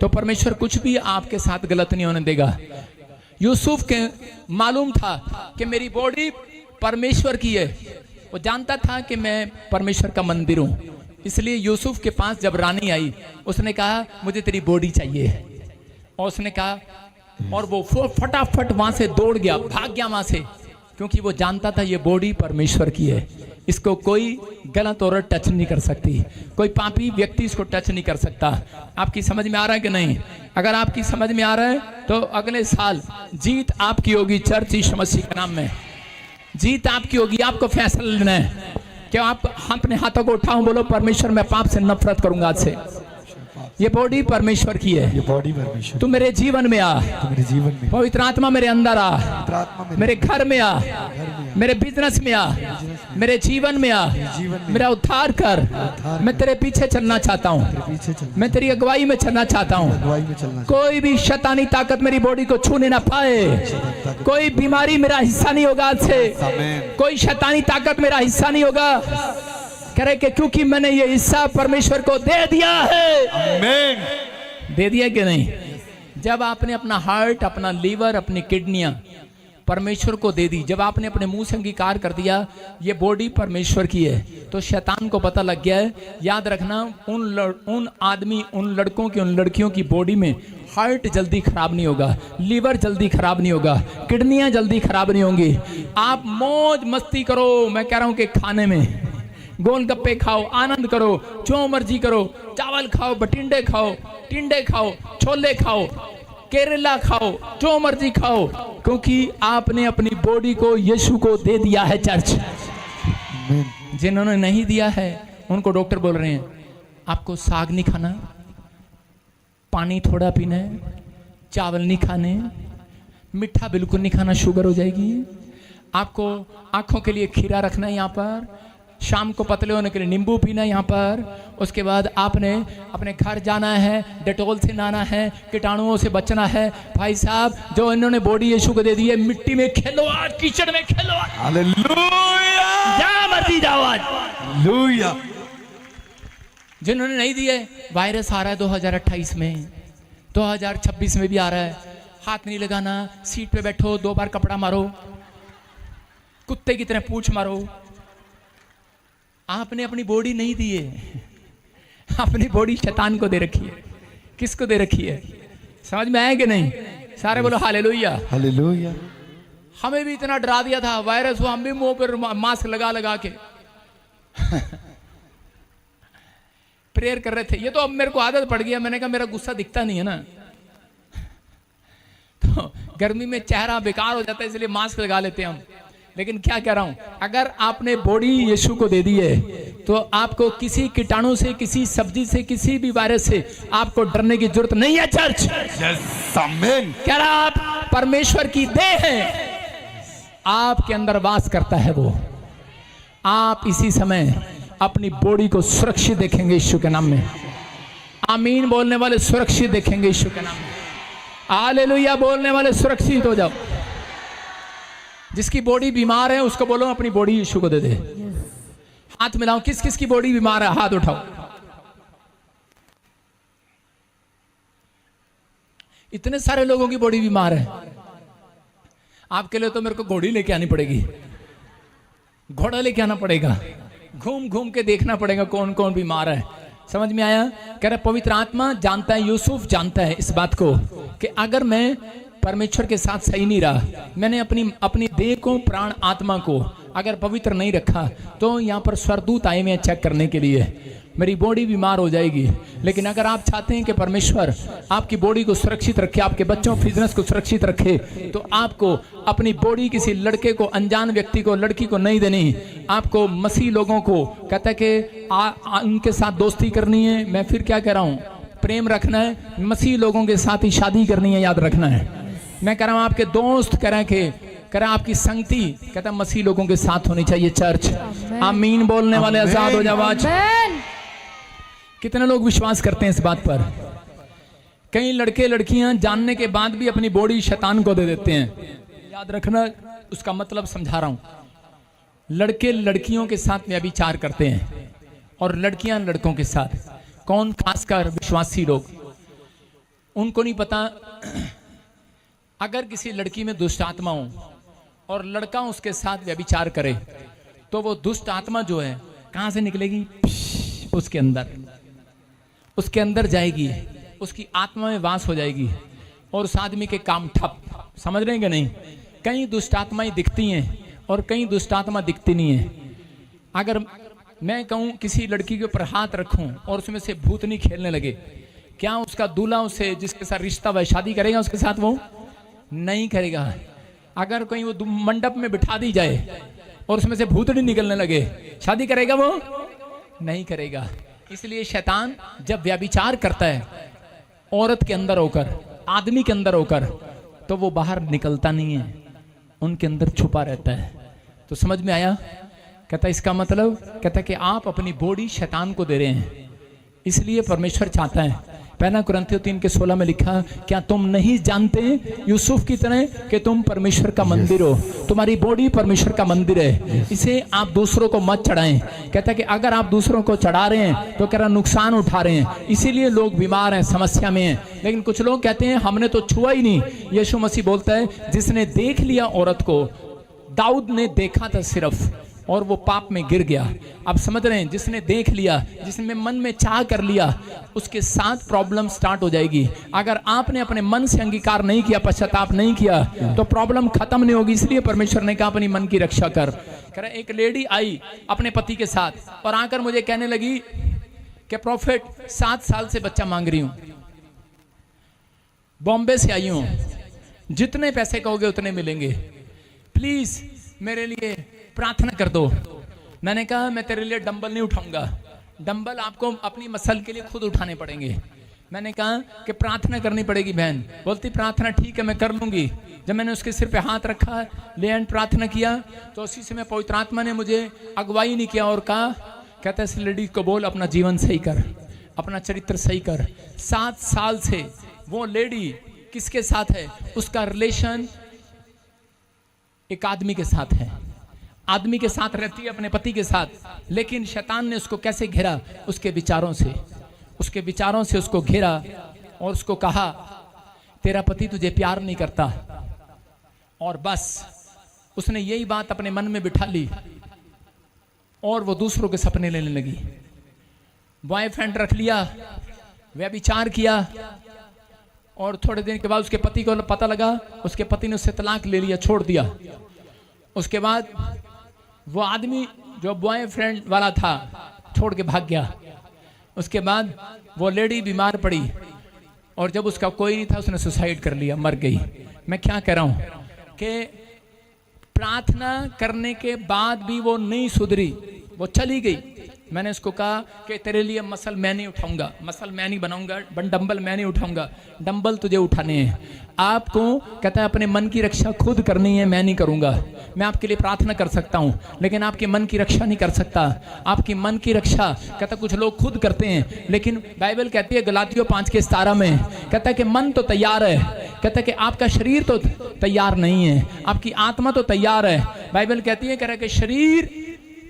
तो परमेश्वर कुछ भी आपके साथ गलत नहीं होने देगा। यूसुफ के मालूम था कि मेरी बॉडी परमेश्वर की है, वो जानता था कि मैं परमेश्वर का मंदिर हूं। इसलिए यूसुफ के पास जब रानी आई, उसने कहा मुझे तेरी बॉडी चाहिए, और उसने कहा, और वो फटाफट वहां से दौड़ गया, भाग गया वहां से, क्योंकि वो जानता था ये बॉडी परमेश्वर की है, इसको कोई गलत औरत टच नहीं कर सकती, कोई पापी व्यक्ति इसको टच नहीं कर सकता। आपकी समझ में आ रहा है कि नहीं? अगर आपकी समझ में आ रहा है तो अगले साल जीत आपकी होगी चर्च यीशु मसीह के नाम में, जीत आपकी होगी। आपको फैसला लेना है कि आप अपने हाथों को उठाओ, बोलो परमेश्वर मैं पाप से नफरत करूंगा आज से, ये बॉडी परमेश्वर की है, ये बॉडी परमेश्वर, तू मेरे जीवन में आ, तू मेरे जीवन में, पवित्र आत्मा मेरे अंदर आ, मेरे घर में आ, मेरे बिजनेस में आ, मेरे जीवन में आ, मेरा उद्धार कर। मैं तेरे पीछे चलना चाहता हूँ, मैं तेरी अगुवाई में चलना चाहता हूँ। कोई भी शैतानी ताकत मेरी बॉडी को छूने ना पाए, कोई बीमारी मेरा हिस्सा नहीं होगा आज से, कोई शैतानी ताकत मेरा हिस्सा नहीं होगा। कह रहे कि क्योंकि मैंने ये हिस्सा परमेश्वर को दे दिया है। आमीन। दे दिया कि नहीं? जब आपने अपना हार्ट, अपना लीवर, अपनी किडनियां परमेश्वर को दे दी, जब आपने अपने मुंह से अंगीकार कर दिया ये बॉडी परमेश्वर की है, तो शैतान को पता लग गया है। याद रखना, उन आदमी, उन लड़कों की, उन लड़कियों की बॉडी में हार्ट जल्दी खराब नहीं होगा, लीवर जल्दी खराब नहीं होगा, किडनियां जल्दी खराब नहीं होंगी। आप मौज मस्ती करो, मैं कह रहा हूं कि खाने में गोलगप्पे खाओ, आनंद करो, जो मर्जी करो, चावल खाओ, बटिंडे खाओ, टिंडे खाओ, छोले खाओ, केरला खाओ, जो मर्जी खाओ, क्योंकि आपने अपनी बॉडी को यीशु को दे दिया है। चर्च जिन्होंने नहीं दिया है उनको डॉक्टर बोल रहे हैं आपको साग नहीं खाना, पानी थोड़ा पीना है, चावल नहीं खाने, मीठा बिल्कुल नहीं खाना, शुगर हो जाएगी। आपको आंखों के लिए खीरा रखना है यहाँ पर, शाम को पतले होने के लिए नींबू पीना है यहाँ पर। उसके बाद आपने अपने घर जाना है, डेटोल से नहाना है, कीटाणुओं से बचना है। भाई साहब, जो इन्होंने बॉडी यीशु को दे दी है, मिट्टी में खेलो आज, कीचड़ में खेलो आज, हालेलुया, जा मर्जी जाओ आज, हालेलुया। जिन्होंने नहीं दिए, वायरस आ रहा है 2028 में, 2026 में भी आ रहा है। हाथ नहीं लगाना, सीट पे बैठो, 2 बार कपड़ा मारो, कुत्ते की तरह पूंछ मारो। आपने अपनी बॉडी नहीं दी है, अपनी बॉडी शैतान को दे रखी है। किसको दे रखी है? समझ में आया कि नहीं? सारे बोलो हालेलुया, हालेलुया। हमें भी इतना डरा दिया था वायरस हो, हम भी मुंह पर मास्क लगा लगा के प्रेयर कर रहे थे। ये तो अब मेरे को आदत पड़ गया, मैंने कहा मेरा गुस्सा दिखता नहीं है ना, तो गर्मी में चेहरा बेकार हो जाता है, इसलिए मास्क लगा लेते हैं हम। लेकिन क्या कह रहा हूं, अगर आपने बॉडी यीशु को दे दी है तो आपको किसी कीटाणु से, किसी सब्जी से, किसी भी वायरस से आपको डरने की जरूरत नहीं है। चर्च कह रहा आप परमेश्वर की देह है, आपके अंदर वास करता है वो। आप इसी समय अपनी बॉडी को सुरक्षित देखेंगे यीशु के नाम में। आमीन बोलने वाले सुरक्षित देखेंगे यीशु के नाम में। हालेलुया बोलने वाले सुरक्षित हो जाओ। जिसकी बॉडी बीमार है उसको बोलो अपनी बॉडी यीशु को दे दे। हाथ मिलाओ, किस किस की बॉडी बीमार है, हाथ उठाओ। इतने सारे लोगों की बॉडी बीमार है। आपके लिए तो मेरे को घोड़ी लेके आनी पड़ेगी, घोड़ा लेके आना पड़ेगा, घूम घूम के देखना पड़ेगा कौन कौन बीमार है। समझ में आया? कह रहा पवित्र आत्मा जानता है, यूसुफ जानता है इस बात को कि अगर मैं परमेश्वर के साथ सही नहीं रहा, मैंने अपनी देह को, प्राण आत्मा को अगर पवित्र नहीं रखा, तो यहाँ पर स्वर्गदूत आए हुए चेक करने के लिए, मेरी बॉडी बीमार हो जाएगी। लेकिन अगर आप चाहते हैं कि परमेश्वर आपकी बॉडी को सुरक्षित रखे, आपके बच्चों बिजनेस को सुरक्षित रखे, तो आपको अपनी बॉडी किसी लड़के को, अनजान व्यक्ति को, लड़की को नहीं देनी। आपको मसीह लोगों को कहता है कि उनके साथ दोस्ती करनी है। मैं फिर क्या कह रहा हूँ, प्रेम रखना है, मसीह लोगों के साथ ही शादी करनी है, याद रखना है। मैं कह रहा हूं आपके दोस्त कह रहा आपकी संगति कहता मसीह लोगों के साथ होनी चाहिए। चर्च आमीन बोलने वाले आजाद हो जाओ आज। कितने लोग विश्वास करते हैं इस बात पर? कई लड़के लड़कियां जानने के बाद भी अपनी बॉडी शैतान को दे देते हैं। याद रखना, उसका मतलब समझा रहा हूं। लड़के लड़कियों के साथ व्यभिचार करते हैं और लड़कियां लड़कों के साथ। कौन? खासकर विश्वासी लोग। उनको नहीं पता अगर किसी लड़की में दुष्ट आत्मा हो और लड़का उसके साथ व्यभिचार करे तो वो दुष्ट आत्मा जो है कहां से निकलेगी? उसके अंदर जाएगी, उसकी आत्मा में वास हो जाएगी और उस आदमी के काम ठप। समझ रहे हैं कि नहीं? कई दुष्ट आत्माएं दिखती हैं और कई दुष्ट आत्मा दिखती नहीं है। अगर मैं कहूं किसी लड़की के ऊपर हाथ रखूं और उसमें से भूतनी खेलने लगे, क्या उसका दूल्हा उसे जिसके साथ रिश्ता वह शादी करेगा उसके साथ? वो नहीं करेगा। अगर कहीं वो मंडप में बिठा दी जाए और उसमें से भूतनी निकलने लगे, शादी करेगा? वो नहीं करेगा। इसलिए शैतान जब व्यभिचार करता है औरत के अंदर होकर, आदमी के अंदर होकर, तो वो बाहर निकलता नहीं है, उनके अंदर छुपा रहता है। तो समझ में आया? कहता इसका मतलब, कहता कि आप अपनी बॉडी शैतान को दे रहे हैं। इसलिए परमेश्वर चाहता है, पहला कुरिन्थियों 3:16 में लिखा, क्या तुम नहीं जानते यूसुफ की तरह कि तुम परमेश्वर का मंदिर हो? तुम्हारी बॉडी परमेश्वर का मंदिर है, इसे आप दूसरों को मत चढ़ाएं। कहता कि अगर आप दूसरों को चढ़ा रहे हैं तो कह रहा नुकसान उठा रहे हैं, इसीलिए लोग बीमार हैं, समस्या में हैं। लेकिन कुछ लोग कहते हैं हमने तो छुआ ही नहीं। यीशु मसीह बोलता है जिसने देख लिया औरत को, दाऊद ने देखा था सिर्फ और वो पाप में गिर गया। आप समझ रहे हैं? जिसने देख लिया, जिसने मन में चाह कर लिया, उसके साथ प्रॉब्लम स्टार्ट हो जाएगी। अगर आपने अपने मन से अंगीकार नहीं किया, पश्चाताप नहीं किया, तो प्रॉब्लम खत्म नहीं होगी। इसलिए परमेश्वर ने कहा अपनी मन की रक्षा कर। कह रहा एक लेडी आई अपने पति के साथ और आकर मुझे कहने लगी कि प्रॉफिट 7 साल से बच्चा मांग रही हूं, बॉम्बे से आई हूं, जितने पैसे कहोगे उतने मिलेंगे, प्लीज मेरे लिए प्रार्थना कर दो। मैंने कहा मैं तेरे लिए डंबल नहीं उठाऊंगा, डंबल आपको अपनी मसल के लिए खुद उठाने पड़ेंगे। मैंने कहा कि प्रार्थना करनी पड़ेगी बहन। बोलती प्रार्थना ठीक है मैं कर लूंगी। जब मैंने उसके सिर पे हाथ रखा, ले एंड प्रार्थना किया, तो उसी समय पवित्र आत्मा ने मुझे अगुवाई नहीं किया और कहा, कहता है इस लेडी को बोल अपना जीवन सही कर, अपना चरित्र सही कर। 7 साल से वो लेडी किसके साथ है? उसका रिलेशन एक आदमी के साथ है, आदमी के साथ रहती है अपने पति के साथ, लेकिन शैतान ने उसको कैसे घेरा? उसके विचारों से, उसके विचारों से उसको घेरा और उसको कहा तेरा पति तुझे प्यार नहीं करता। और बस उसने यही बात अपने मन में बिठा ली और वो दूसरों के सपने लेने लगी। बॉयफ्रेंड रख लिया, व्यभिचार किया और थोड़े दिन के बाद उसके पति को पता लगा, उसके पति ने उससे तलाक ले लिया, छोड़ दिया। उसके बाद वो आदमी जो बॉयफ्रेंड वाला था छोड़ के भाग गया। उसके बाद वो लेडी बीमार पड़ी और जब उसका कोई नहीं था उसने सुसाइड कर लिया, मर गई। मैं क्या कह रहा हूं कि प्रार्थना करने के बाद भी वो नहीं सुधरी, वो चली गई। मैंने उसको कहा कि तेरे लिए मसल मैं नहीं उठाऊंगा, मसल मैं नहीं बनाऊंगा, डंबल मैं नहीं उठाऊंगा, डंबल तुझे उठाने हैं। आपको कहता है अपने मन की रक्षा खुद करनी है, मैं नहीं करूंगा। मैं आपके लिए प्रार्थना कर सकता हूं लेकिन आपके मन की रक्षा नहीं कर सकता। आपकी मन की रक्षा कहता कुछ लोग खुद करते हैं, लेकिन बाइबल कहती है गलातियों 5:17 में, कहता है कि मन तो तैयार है, कहता है कि आपका शरीर तो तैयार नहीं है, आपकी आत्मा तो तैयार है। बाइबल कहती है कह रहा कि शरीर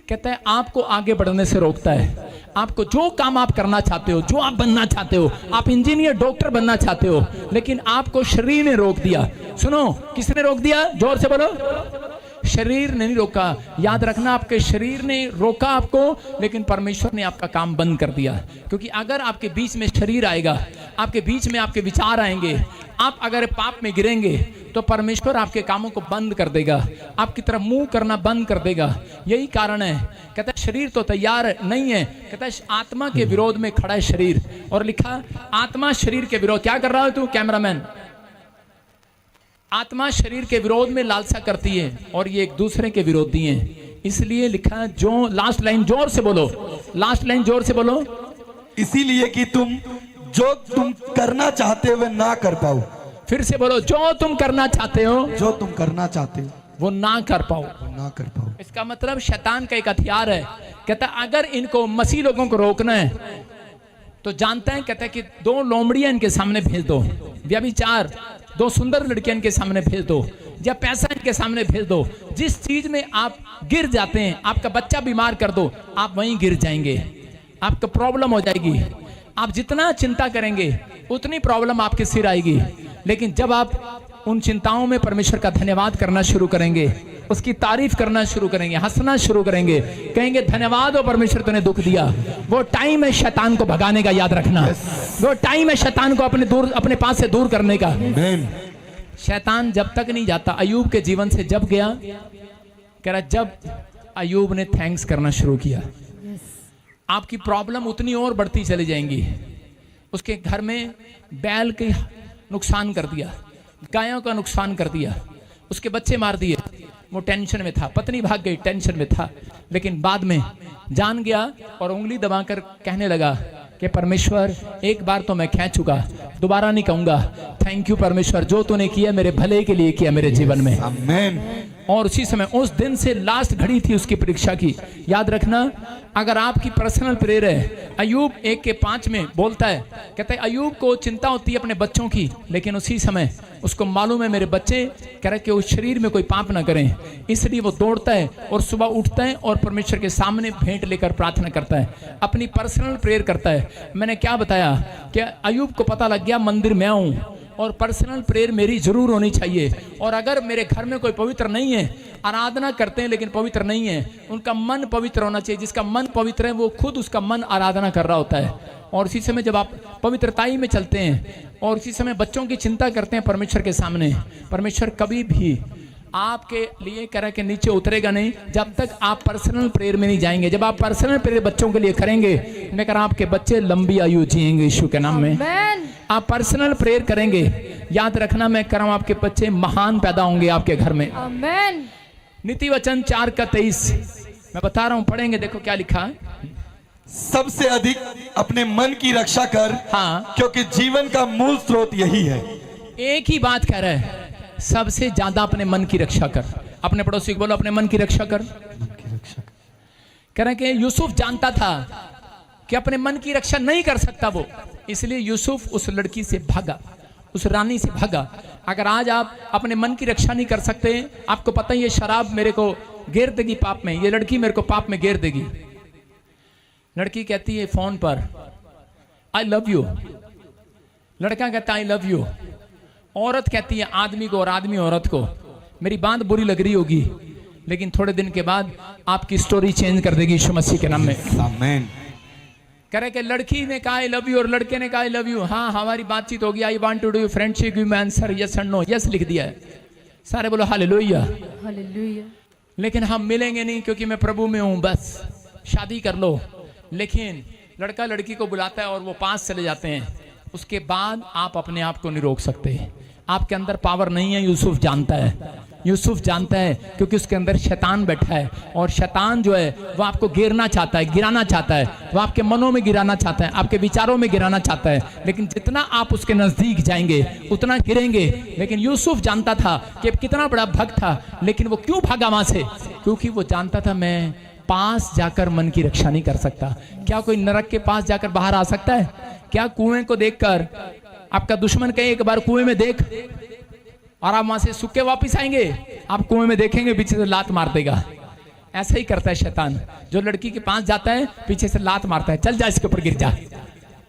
कहता है आपको आगे बढ़ने से रोकता है। आपको जो काम आप करना चाहते हो, जो आप बनना चाहते हो, आप इंजीनियर डॉक्टर बनना चाहते हो, लेकिन आपको शरीर ने रोक दिया। सुनो, किसने रोक दिया? जोर से बोलो। शरीर ने नहीं रोका। याद रखना, आपके शरीर ने रोका आपको, लेकिन परमेश्वर ने आपका काम बंद कर दिया। क्योंकि अगर आपके बीच में शरीर आएगा, आपके बीच में आपके विचार आएंगे, आप अगर पाप में गिरेंगे तो परमेश्वर आपके कामों को बंद कर देगा, आपकी तरफ मुंह करना बंद कर देगा। यही कारण है, कहता है शरीर तो तैयार नहीं है, कहता है आत्मा के विरोध में खड़ा है शरीर। और लिखा आत्मा शरीर के विरोध। क्या कर रहा है तू कैमरामैन? आत्मा शरीर के विरोध में लालसा करती है और ये एक दूसरे के विरोधी हैं। इसलिए लिखा जो, लास्ट लाइन जोर से बोलो, लास्ट लाइन जोर से बोलो। इसीलिए कि तुम जो तुम करना चाहते हो ना कर पाओ। फिर से बोलो, जो तुम करना चाहते हो, जो तुम करना चाहते हो वो ना कर पाओ, ना कर पाओ। इसका मतलब शैतान का एक हथियार है। कहता अगर इनको मसीह लोगों को रोकना है तो जानता है, कहता है कि 2 लोमड़ियां इनके सामने भेज दो, व्यभिचार 2 सुंदर लड़कियां इनके सामने भेज दो, या पैसा इनके सामने भेज दो। जिस चीज में आप गिर जाते हैं, आपका बच्चा बीमार कर दो, आप वहीं गिर जाएंगे, आपको प्रॉब्लम हो जाएगी। आप जितना चिंता करेंगे, उतनी प्रॉब्लम आपके सिर आएगी। लेकिन जब आप उन चिंताओं में परमेश्वर का धन्यवाद करना शुरू करेंगे, उसकी तारीफ करना शुरू करेंगे, हंसना शुरू करेंगे, कहेंगे धन्यवाद हो परमेश्वर तूने दुख दिया, वो टाइम है शैतान को भगाने का, याद रखना। वो टाइम है शैतान को अपने पास से दूर करने का। शैतान जब तक नहीं जाता, अयूब के जीवन से जब गया, कह रहा जब अयूब ने थैंक्स करना शुरू किया, आपकी प्रॉब्लम उतनी और बढ़ती चली जाएंगी। उसके घर में बैल के नुकसान कर दिया, गायों का नुकसान कर दिया, उसके बच्चे मार दिए, वो टेंशन में था, पत्नी भाग गई, टेंशन में था। लेकिन बाद में जान गया और उंगली दबाकर कहने लगा कि परमेश्वर एक बार तो मैं कह चुका, दोबारा नहीं कहूंगा। थैंक यू परमेश्वर, जो तूने किया मेरे भले के लिए किया मेरे जीवन में। आमीन। और उसी समय उस दिन से लास्ट घड़ी थी उसकी परीक्षा की। याद रखना, अगर आपकी पर्सनल प्रेयर है, अयूब 1:5 में बोलता है, कहता है अयूब को चिंता होती है अपने बच्चों की, लेकिन उसी समय उसको मालूम है मेरे बच्चे कह रहे कि उस शरीर में कोई पाप ना करें, इसलिए वो दौड़ता है और सुबह उठता है और परमेश्वर के सामने भेंट लेकर प्रार्थना करता है, अपनी पर्सनल प्रेयर करता है। मैंने क्या बताया कि अयूब को पता लग गया मंदिर में आऊं और पर्सनल प्रेयर मेरी जरूर होनी चाहिए। और अगर मेरे घर में कोई पवित्र नहीं है, आराधना करते हैं लेकिन पवित्र नहीं है, उनका मन पवित्र होना चाहिए। जिसका मन पवित्र है वो खुद उसका मन आराधना कर रहा होता है। और उसी समय जब आप पवित्रताई में चलते हैं और उसी समय बच्चों की चिंता करते हैं परमेश्वर के सामने, परमेश्वर कभी भी आपके लिए कह रहा है कि नीचे उतरेगा नहीं जब तक आप पर्सनल प्रेयर में नहीं जाएंगे। जब आप पर्सनल प्रेयर बच्चों के लिए करेंगे, मैं कह रहा हूं आपके बच्चे लंबी आयु जिएंगे यीशु के नाम में। आप पर्सनल प्रेयर करेंगे, याद रखना मैं कह रहा हूं आपके बच्चे महान पैदा होंगे आपके घर में। आमीन। नीति वचन 4:23 मैं बता रहा हूं, पढ़ेंगे, देखो क्या लिखा है। सबसे अधिक अपने मन की रक्षा कर, हाँ, क्योंकि जीवन का मूल स्रोत यही है। एक ही बात कह रहा है, सबसे ज्यादा अपने मन की रक्षा कर। अपने पड़ोसी को बोलो अपने मन की रक्षा कर। कह रहे कि यूसुफ जानता था कि अपने मन की रक्षा नहीं कर सकता वो, इसलिए यूसुफ उस लड़की से भागा, उस रानी से भागा। अगर आज आप अपने मन की रक्षा नहीं कर सकते, आपको पता ही है शराब मेरे को घेर देगी पाप में, ये लड़की मेरे को पाप में घेर देगी। लड़की कहती है फोन पर आई लव यू, लड़का कहता है आई लव यू, औरत कहती है आदमी को और आदमी औरत को मेरी बात बुरी लग रही होगी, लेकिन थोड़े दिन के बाद आपकी स्टोरी चेंज कर देगी यीशु मसीह के नाम में। आमीन। कह रहे कि लड़की ने कहा आई लव यू और लड़के ने कहा आई लव यू। हाँ, हमारी बातचीत होगी, I want to do friendship, give me answer yes and no, yes लिख दिया है। सारे बोलो हालेलुया। हालेलुया। लेकिन हम मिलेंगे नहीं क्योंकि मैं प्रभु में हूं, बस शादी कर लो। लेकिन लड़का लड़की को बुलाता है और वो पास चले जाते हैं। उसके बाद आप अपने आप को नहीं रोक सकते, आपके अंदर पावर नहीं है। यूसुफ जानता है, यूसुफ जानता है, क्योंकि उसके अंदर शैतान बैठा है और शैतान जो है वो आपको गिरना चाहता है, गिराना चाहता है, वो आपके मनों में गिराना चाहता है, आपके विचारों में गिराना चाहता है। लेकिन जितना आप उसके नजदीक जाएंगे उतना गिरेंगे। लेकिन यूसुफ जानता था कि कितना बड़ा भक्त था, लेकिन वो क्यों भागा वहां से? क्योंकि वो जानता था मैं पास जाकर मन की रक्षा नहीं कर सकता। क्या कोई नरक के पास जाकर बाहर आ सकता है? क्या कुएं को देखकर आपका दुश्मन कहे एक बार कुएं में देख, और आप वहां से सूखे वापस आएंगे? आप कुएं में देखेंगे पीछे से लात मार देगा। ऐसा ही करता है शैतान, जो लड़की के पास जाता है पीछे से लात मारता है, चल जा इसके ऊपर गिर जा।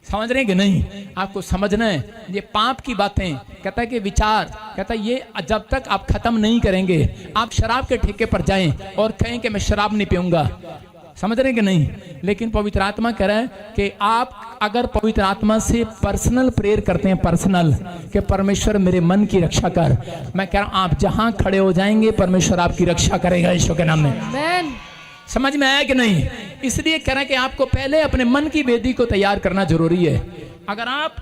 समझ रहे हैं कि नहीं? आपको समझना है ये पाप की बातें। कहता है कि विचार, कहता है ये जब तक आप खत्म नहीं करेंगे, आप शराब के ठेके पर जाएं और कहें कि मैं शराब नहीं पीऊंगा, समझ रहे हैं कि नहीं? लेकिन पवित्र आत्मा कह रहा है कि आप अगर पवित्र आत्मा से पर्सनल प्रेयर करते हैं, पर्सनल, कि परमेश्वर मेरे मन की रक्षा कर, मैं कह रहा हूं आप जहां खड़े हो जाएंगे परमेश्वर आपकी रक्षा करेगा यीशु के नाम में। आमीन। समझ में आया कि नहीं? इसलिए कह रहे हैं कि आपको पहले अपने मन की वेदी को तैयार करना जरूरी है। अगर आप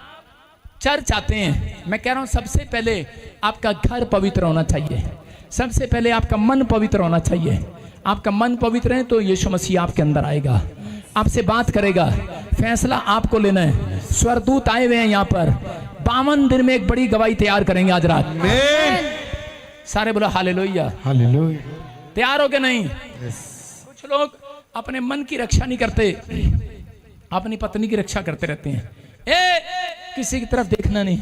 चर्च आते हैं, मैं कह रहा हूं सबसे पहले आपका घर पवित्र होना चाहिए, सबसे पहले आपका मन पवित्र होना चाहिए। आपका मन पवित्र है तो यीशु मसीह आपके अंदर आएगा, आपसे बात करेगा, फैसला आपको लेना है। स्वर्गदूत आए हुए हैं यहाँ पर, 52 दिन में एक बड़ी गवाही तैयार करेंगे आज रात। आमीन। सारे बोलो हालेलुया। हालेलुया। तैयार हो के नहीं? कुछ लोग अपने मन की रक्षा नहीं करते, अपनी पत्नी की रक्षा करते रहते हैं। ए किसी की तरफ देखना नहीं,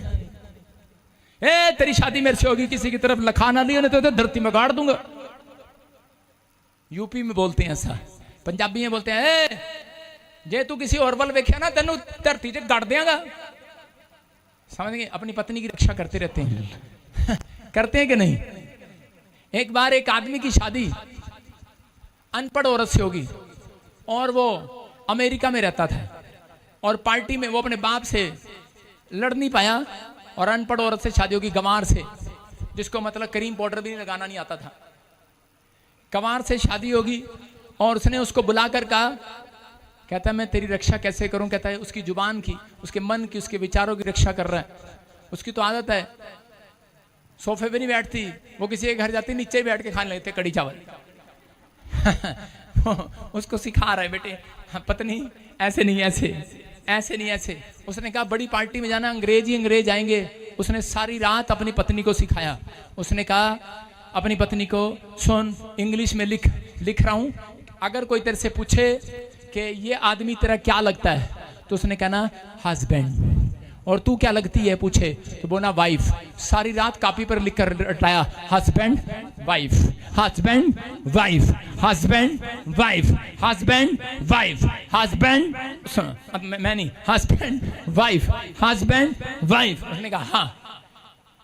ए तेरी शादी मेरे से होगी, किसी की तरफ लखाना नहीं, नहीं तो धरती में गाड़ दूंगा। यूपी में बोलते हैं ऐसा, पंजाबी में बोलते हैं ए जे तू किसी और वल वेख्या ना तेनू धरती च गाड़ देंगा। समझ गए? अपनी पत्नी की रक्षा करते रहते हैं करते हैं कि नहीं? एक बार एक आदमी की शादी अनपढ़ औरत से होगी और वो अमेरिका में रहता था और पार्टी में वो अपने बाप से लड़ नहीं पाया और अनपढ़ औरत से शादी होगी, गंवार से, जिसको मतलब क्रीम पाउडर भी लगाना नहीं आता था। गंवार से शादी होगी और उसने उसको बुलाकर कहा, कहता है मैं तेरी रक्षा कैसे करूं? कहता है उसकी जुबान की, उसके मन की, उसके विचारों की रक्षा कर रहा है। उसकी तो आदत है सोफे पे नहीं बैठती, वो किसी के घर जाती नीचे ही बैठ के खाने लेते कड़ी चावल उसको सिखा रहा है, बेटे पत्नी ऐसे नहीं, ऐसे नहीं, ऐसे। उसने कहा बड़ी पार्टी में जाना, अंग्रेज ही अंग्रेज आएंगे। उसने सारी रात अपनी पत्नी को सिखाया। उसने कहा अपनी पत्नी को, सुन इंग्लिश में लिख रहा हूं, अगर कोई तेरे से पूछे कि ये आदमी तेरा क्या लगता है तो उसने कहना हस्बैंड, और तू क्या लगती है पूछे तो बोलना वाइफ। सारी रात कॉपी पर लिख कर रटाया, husband wife, husband wife, husband wife, husband wife, husband, मैं नहीं, हस्बैंड वाइफ, हस्बैंड वाइफ। उसने कहा हाँ,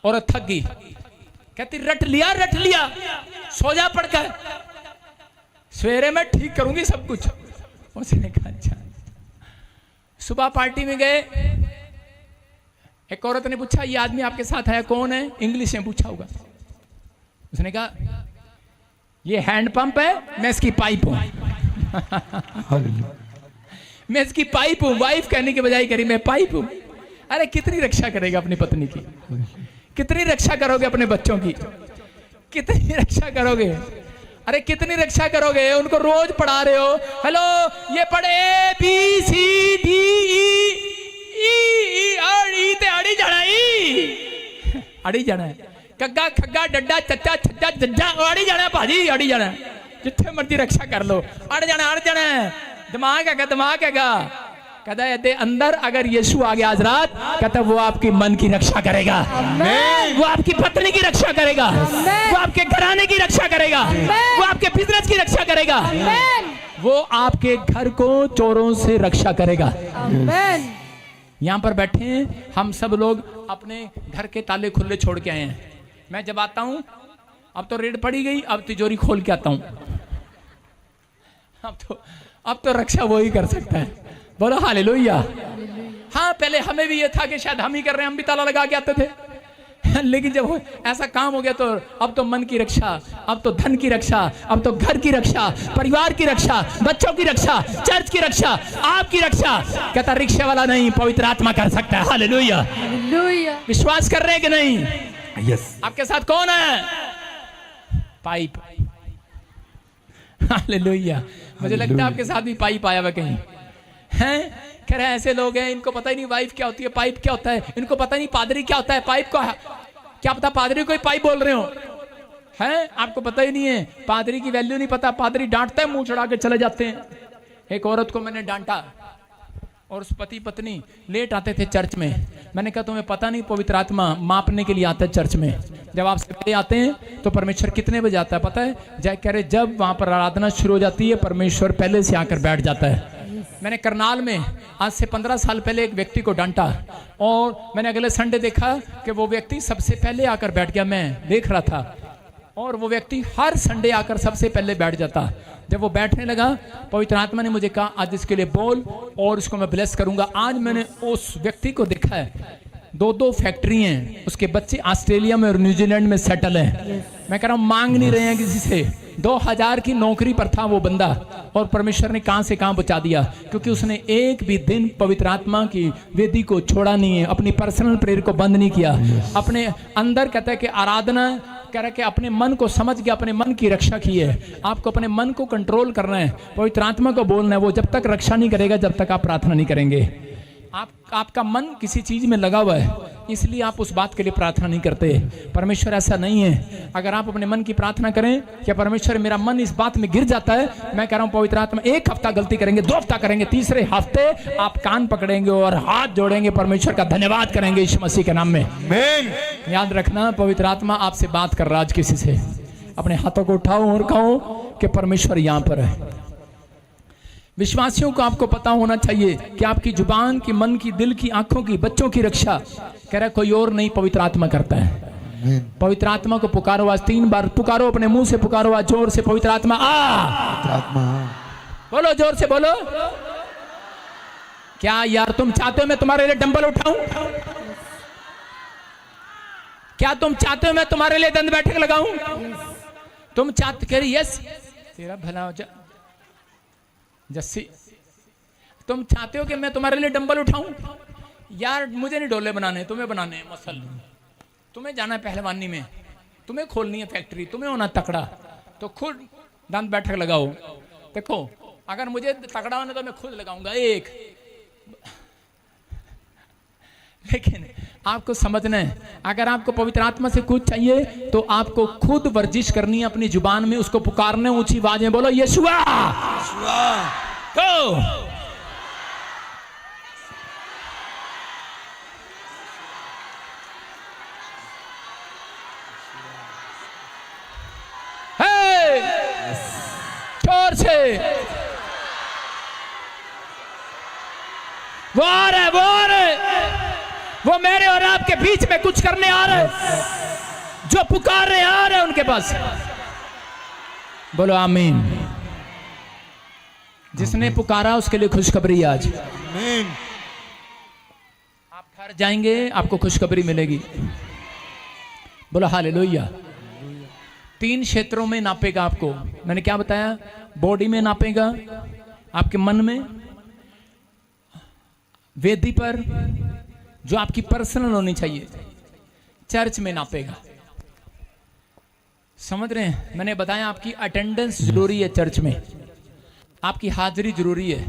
औरत थक गई, कहती रट लिया, सो जा पड़कर, सवेरे मैं ठीक करूंगी सब कुछ। उसने कहा अच्छा। सुबह पार्टी में गए, एक औरत ने पूछा ये आदमी आपके साथ है कौन है? इंग्लिश में पूछा होगा। उसने कहा ये हैंड पंप है, मैं इसकी पाइप हूं मैं इसकी पाइप हूं। वाइफ कहने के बजाय करी मैं पाइप हूं। अरे कितनी रक्षा करेगा अपनी पत्नी की? कितनी रक्षा करोगे अपने बच्चों की? कितनी रक्षा करोगे? अरे कितनी रक्षा करोगे? उनको रोज पढ़ा रहे हो, हेलो ये पढ़े ABCD अड़ी जाना है, कग्गा खग्गा डड्डा चच्चा छज्जा जज्जा अड़ी जाना है भाजी, अड़ी जाना है। जिथे मर्जी रक्षा कर लो, अड़ जाना है। दिमाग हैगा। कहता है अंदर अगर यीशु आ गया आज रात, कहता वो आपकी मन की रक्षा करेगा, वो आपकी पत्नी की रक्षा करेगा, वो आपके घराने की रक्षा करेगा, वो आपके बिजनेस की रक्षा करेगा, वो आपके घर को चोरों से रक्षा करेगा। यहाँ पर बैठे हैं हम सब लोग अपने घर के ताले खुले छोड़ के आए हैं। मैं जब आता हूं, अब तो रेड पड़ी गई, अब तिजोरी खोल के आता हूं। अब तो रक्षा वो ही कर सकता है। बोलो हालेलुया। हाँ पहले हमें भी ये था कि शायद हम ही कर रहे हैं, हम भी ताला लगा के आते थे लेकिन जब ऐसा काम हो गया तो अब तो मन की रक्षा, अब तो धन की रक्षा, अब तो घर की रक्षा, परिवार की रक्षा, बच्चों की रक्षा, चर्च की रक्षा, आपकी रक्षा। कहता रिक्शे वाला नहीं, पवित्र आत्मा कर सकता है। हालेलुया। विश्वास कर रहे हैं कि नहीं? यस। आपके साथ कौन है? पाइप। हालेलुया। मुझे लगता है आपके साथ भी पाइप आया हुआ कहीं हैं। कह रहे ऐसे लोग हैं, इनको पता ही नहीं वाइफ क्या होती है, पाइप क्या होता है, इनको पता नहीं पादरी क्या होता है, पाइप को क्या पता पादरी को ही पाइप बोल रहे हो हैं। आपको पता ही नहीं है, पादरी की वैल्यू नहीं पता। पादरी डांटता है, मुंह चढ़ा के चले जाते हैं। एक औरत को मैंने डांटा और उस पति पत्नी लेट आते थे चर्च में। मैंने कहा तुम्हें पता नहीं पवित्र आत्मा मापने के लिए आता है चर्च में। जब आप सवेरे आते हैं तो परमेश्वर कितने बजे आता है पता है? कह रहे जब वहां पर आराधना शुरू हो जाती है परमेश्वर पहले से आकर बैठ जाता है। मैंने करनाल में आज से 15 साल पहले एक व्यक्ति को डांटा और मैंने अगले संडे देखा कि वो व्यक्ति सबसे पहले आकर बैठ गया। मैं देख रहा था और वो व्यक्ति हर संडे आकर सबसे पहले बैठ जाता। जब वो बैठने लगा पवित्र आत्मा ने मुझे कहा आज इसके लिए बोल और इसको मैं ब्लेस करूंगा। आज मैंने उस व्यक्ति को देखा है, 2 फैक्ट्री हैं, उसके बच्चे ऑस्ट्रेलिया में और न्यूजीलैंड में सेटल हैं। मैं कह रहा हूँ मांग नहीं रहे हैं किसी से। 2000 की नौकरी पर था वो बंदा और परमेश्वर ने कहां से कहां पहुंचा दिया, क्योंकि उसने एक भी दिन पवित्र आत्मा की वेदी को छोड़ा नहीं है, अपनी पर्सनल प्रेयर को बंद नहीं किया। अपने अंदर कहता है कि आराधना कह रहा कि अपने मन को समझ के अपने मन की रक्षा की है। आपको अपने मन को कंट्रोल करना है, पवित्र आत्मा को बोलना है। वो जब तक रक्षा नहीं करेगा जब तक आप प्रार्थना नहीं करेंगे। आपका मन किसी चीज में लगा हुआ है, इसलिए आप उस बात के लिए प्रार्थना नहीं करते। परमेश्वर ऐसा नहीं है। अगर आप अपने मन की प्रार्थना करें कि परमेश्वर मेरा मन इस बात में गिर जाता है, मैं कह रहा हूं पवित्र आत्मा 1 हफ्ता गलती करेंगे, 2 हफ्ता करेंगे, तीसरे हफ्ते आप कान पकड़ेंगे और हाथ जोड़ेंगे, परमेश्वर का धन्यवाद करेंगे यीशु मसीह के नाम में। आमीन। याद रखना पवित्र आत्मा आपसे बात कर रहा है आज किसी से। अपने हाथों को उठाओ और कहो कि परमेश्वर यहां पर है। विश्वासियों को आपको पता होना चाहिए कि आपकी जुबान की, मन की, दिल की, आंखों की, बच्चों की रक्षा कह रहा कोई और नहीं, पवित्र आत्मा करता है। आमीन। पवित्र आत्मा को पुकारो, आज 3 बार पुकारो, अपने मुंह से पुकारो, आज जोर से, पवित्र आत्मा आ। पवित्र आत्मा बोलो, जोर से बोलो। क्या यार तुम चाहते हो मैं तुम्हारे लिए डंबल उठाऊं? क्या तुम चाहते हो मैं तुम्हारे लिए दंड बैठक लगाऊं? तुम चाहते, कह रही यस, तेरा भला हो जा जस्सी। तुम चाहते हो कि मैं तुम्हारे लिए डंबल उठाऊं? यार मुझे नहीं डोले बनाने, तुम्हें बनाने हैं मसल। तुम्हें जाना है पहलवानी में, तुम्हें खोलनी है फैक्ट्री, तुम्हें होना तकड़ा, तो खुद दंड बैठक लगाओ। देखो अगर मुझे तगड़ा होना तो मैं खुद लगाऊंगा एक, लेकिन आपको समझना है, अगर आपको पवित्र आत्मा से कुछ चाहिए तो आपको खुद वर्जिश करनी है, अपनी जुबान में उसको पुकारने, ऊंची आवाज में बोलो यीशुआ। तो जोर से वो आ रहा है, वो आ रहा है, वो मेरे और आपके बीच में कुछ करने आ रहा है। जो पुकार रहे आ रहे हैं उनके पास। बोलो आमीन। जिसने पुकारा उसके लिए खुशखबरी आज। आमीन। आप घर जाएंगे आपको खुशखबरी मिलेगी। बोलो हालेलुया। 3 क्षेत्रों में नापेगा आपको। मैंने क्या बताया? बॉडी में नापेगा, आपके मन में, वेदी पर जो आपकी पर्सनल होनी चाहिए, चर्च में नापेगा। समझ रहे हैं? मैंने बताया आपकी अटेंडेंस जरूरी है, चर्च में आपकी हाजिरी जरूरी है।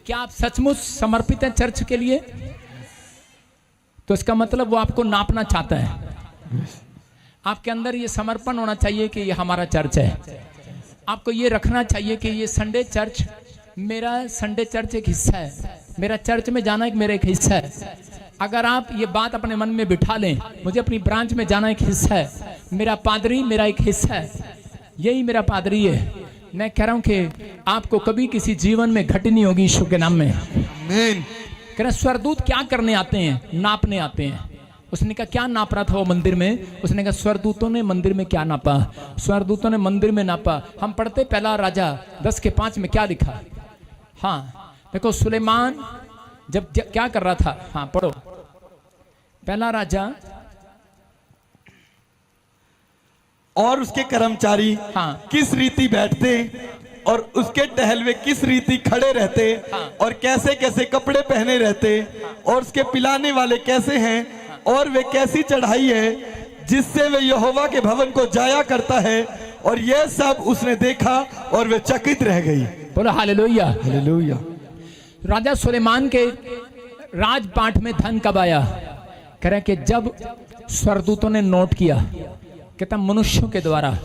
क्या आप सचमुच समर्पित हैं चर्च के लिए? तो इसका मतलब वो आपको नापना चाहता है। आपके अंदर ये समर्पण होना चाहिए कि ये हमारा चर्च है। आपको ये रखना चाहिए कि ये संडे चर्च मेरा, संडे चर्च एक हिस्सा है, मेरा चर्च में जाना एक मेरा एक हिस्सा है। अगर आप ये बात अपने मन में बिठा लें, मुझे अपनी ब्रांच में जाना एक हिस्सा है, मेरा पादरी मेरा एक हिस्सा है, यही मेरा पादरी है। मैं कह रहा हूं कि आपको कभी किसी जीवन में घटी नहीं होगी यीशु के नाम में। आमीन। कह रहा स्वर्गदूत क्या करने आते हैं? नापने आते हैं। उसने कहा क्या नाप रहा था वो मंदिर में? उसने कहा स्वर्गदूतों ने मंदिर में क्या नापा? स्वर्गदूतों ने मंदिर में नापा। हम पढ़ते पहला राजा 10:5 में क्या लिखा? हाँ देखो, सुलेमान जब क्या कर रहा था, हाँ पढ़ो पहला राजा। और उसके कर्मचारी हाँ। किस रीति बैठते और उसके टहलवे किस रीति खड़े रहते, हाँ। और कैसे कैसे कपड़े पहने रहते, और उसके पिलाने वाले कैसे हैं, और वे कैसी चढ़ाई है जिससे वे यहोवा के भवन को जाया करता है। और यह सब उसने देखा और वे चकित रह गई। बोलो हालेलुया। हालेलुया। राजा सुलेमान के राजपाट में धन कब आया? कह रहे कि जब स्वर्गदूतों ने नोट किया, कहता मनुष्यों के द्वारा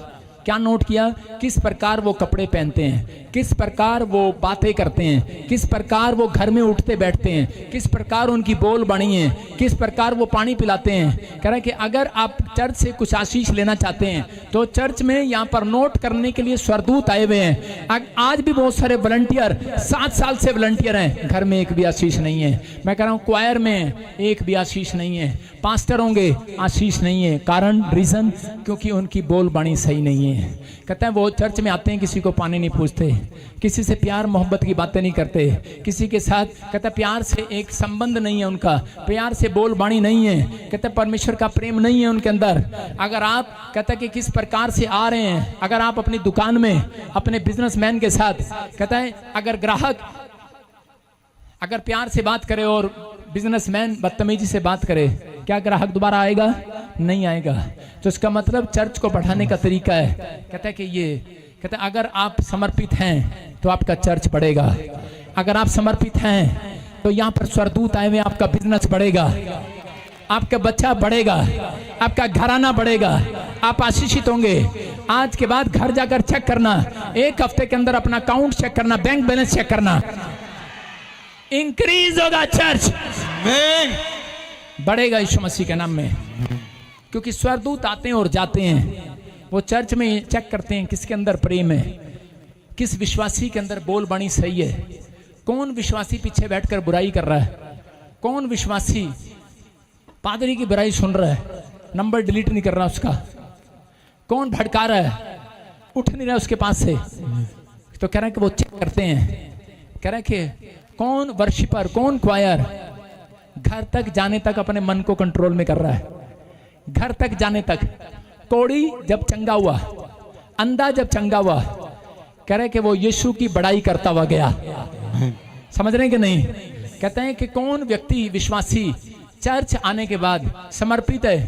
क्या नोट किया? किस प्रकार वो कपड़े पहनते हैं, किस प्रकार वो बातें करते हैं, किस प्रकार वो घर में उठते बैठते हैं, किस प्रकार उनकी बोल बणी है, किस प्रकार वो पानी पिलाते हैं। कह रहे कि अगर आप चर्च से कुछ आशीष लेना चाहते हैं तो चर्च में यहाँ पर नोट करने के लिए स्वर्गदूत आए हुए हैं। आज भी बहुत सारे वॉलंटियर 7 साल से वॉलंटियर हैं, घर में एक भी आशीष नहीं है। मैं कह रहा हूँ क्वायर में एक भी आशीष नहीं है, पास्टर होंगे आशीष नहीं है। कारण रीजन, क्योंकि उनकी बोल बाणी सही नहीं है। कहते हैं वो चर्च में आते हैं, किसी को पानी नहीं पूछते, किसी से प्यार मोहब्बत की बातें नहीं करते, किसी के साथ कहता प्यार से एक संबंध नहीं है उनका, प्यार से बोल बाणी नहीं है। कहते परमेश्वर का प्रेम नहीं है उनके अंदर। अगर आप कहता कि किस प्रकार से आ रहे हैं, अगर आप अपनी दुकान में अपने बिजनेसमैन के साथ, कहता है अगर ग्राहक अगर प्यार से बात करे और बिजनेसमैन बदतमीजी से बात करे, क्या ग्राहक दोबारा आएगा? नहीं आएगा। तो इसका मतलब चर्च को बढ़ाने का तरीका है। कहता है कि ये कहता है अगर आप समर्पित हैं तो आपका चर्च बढ़ेगा, अगर आप समर्पित हैं तो यहाँ पर स्वर्गदूत आए हुए, आपका बिजनेस बढ़ेगा, आपका बच्चा बढ़ेगा, आपका घराना बढ़ेगा, आप आशीषित होंगे। आज के बाद घर जाकर चेक करना, 1 हफ्ते के अंदर अपना अकाउंट चेक करना, बैंक बैलेंस चेक करना, इंक्रीज होगा चर्च, बढ़ेगा यीशु मसीह के नाम में। क्योंकि स्वर्गदूत आते हैं और जाते हैं, वो चर्च में चेक करते हैं किसके अंदर प्रेम है, किस विश्वासी के अंदर बोल बाणी सही है, कौन विश्वासी पीछे बैठकर बुराई कर रहा है, कौन विश्वासी पादरी की बुराई सुन रहा है, नंबर डिलीट नहीं कर रहा उसका, कौन भड़का रहा है, उठ नहीं रहा उसके पास से, तो कह रहे हैं कि वो चेक करते हैं, कह रहे हैं कि कौन वर्शिपर, कौन क्वायर घर तक जाने तक अपने मन को कंट्रोल में कर रहा है, घर तक जाने तक। कोड़ी जब चंगा हुआ, अंधा जब चंगा हुआ, कह रहे कि वो यीशु की बड़ाई करता हुआ गया। समझ रहे हैं कि नहीं? कहते हैं कि कौन व्यक्ति विश्वासी चर्च आने के बाद समर्पित है,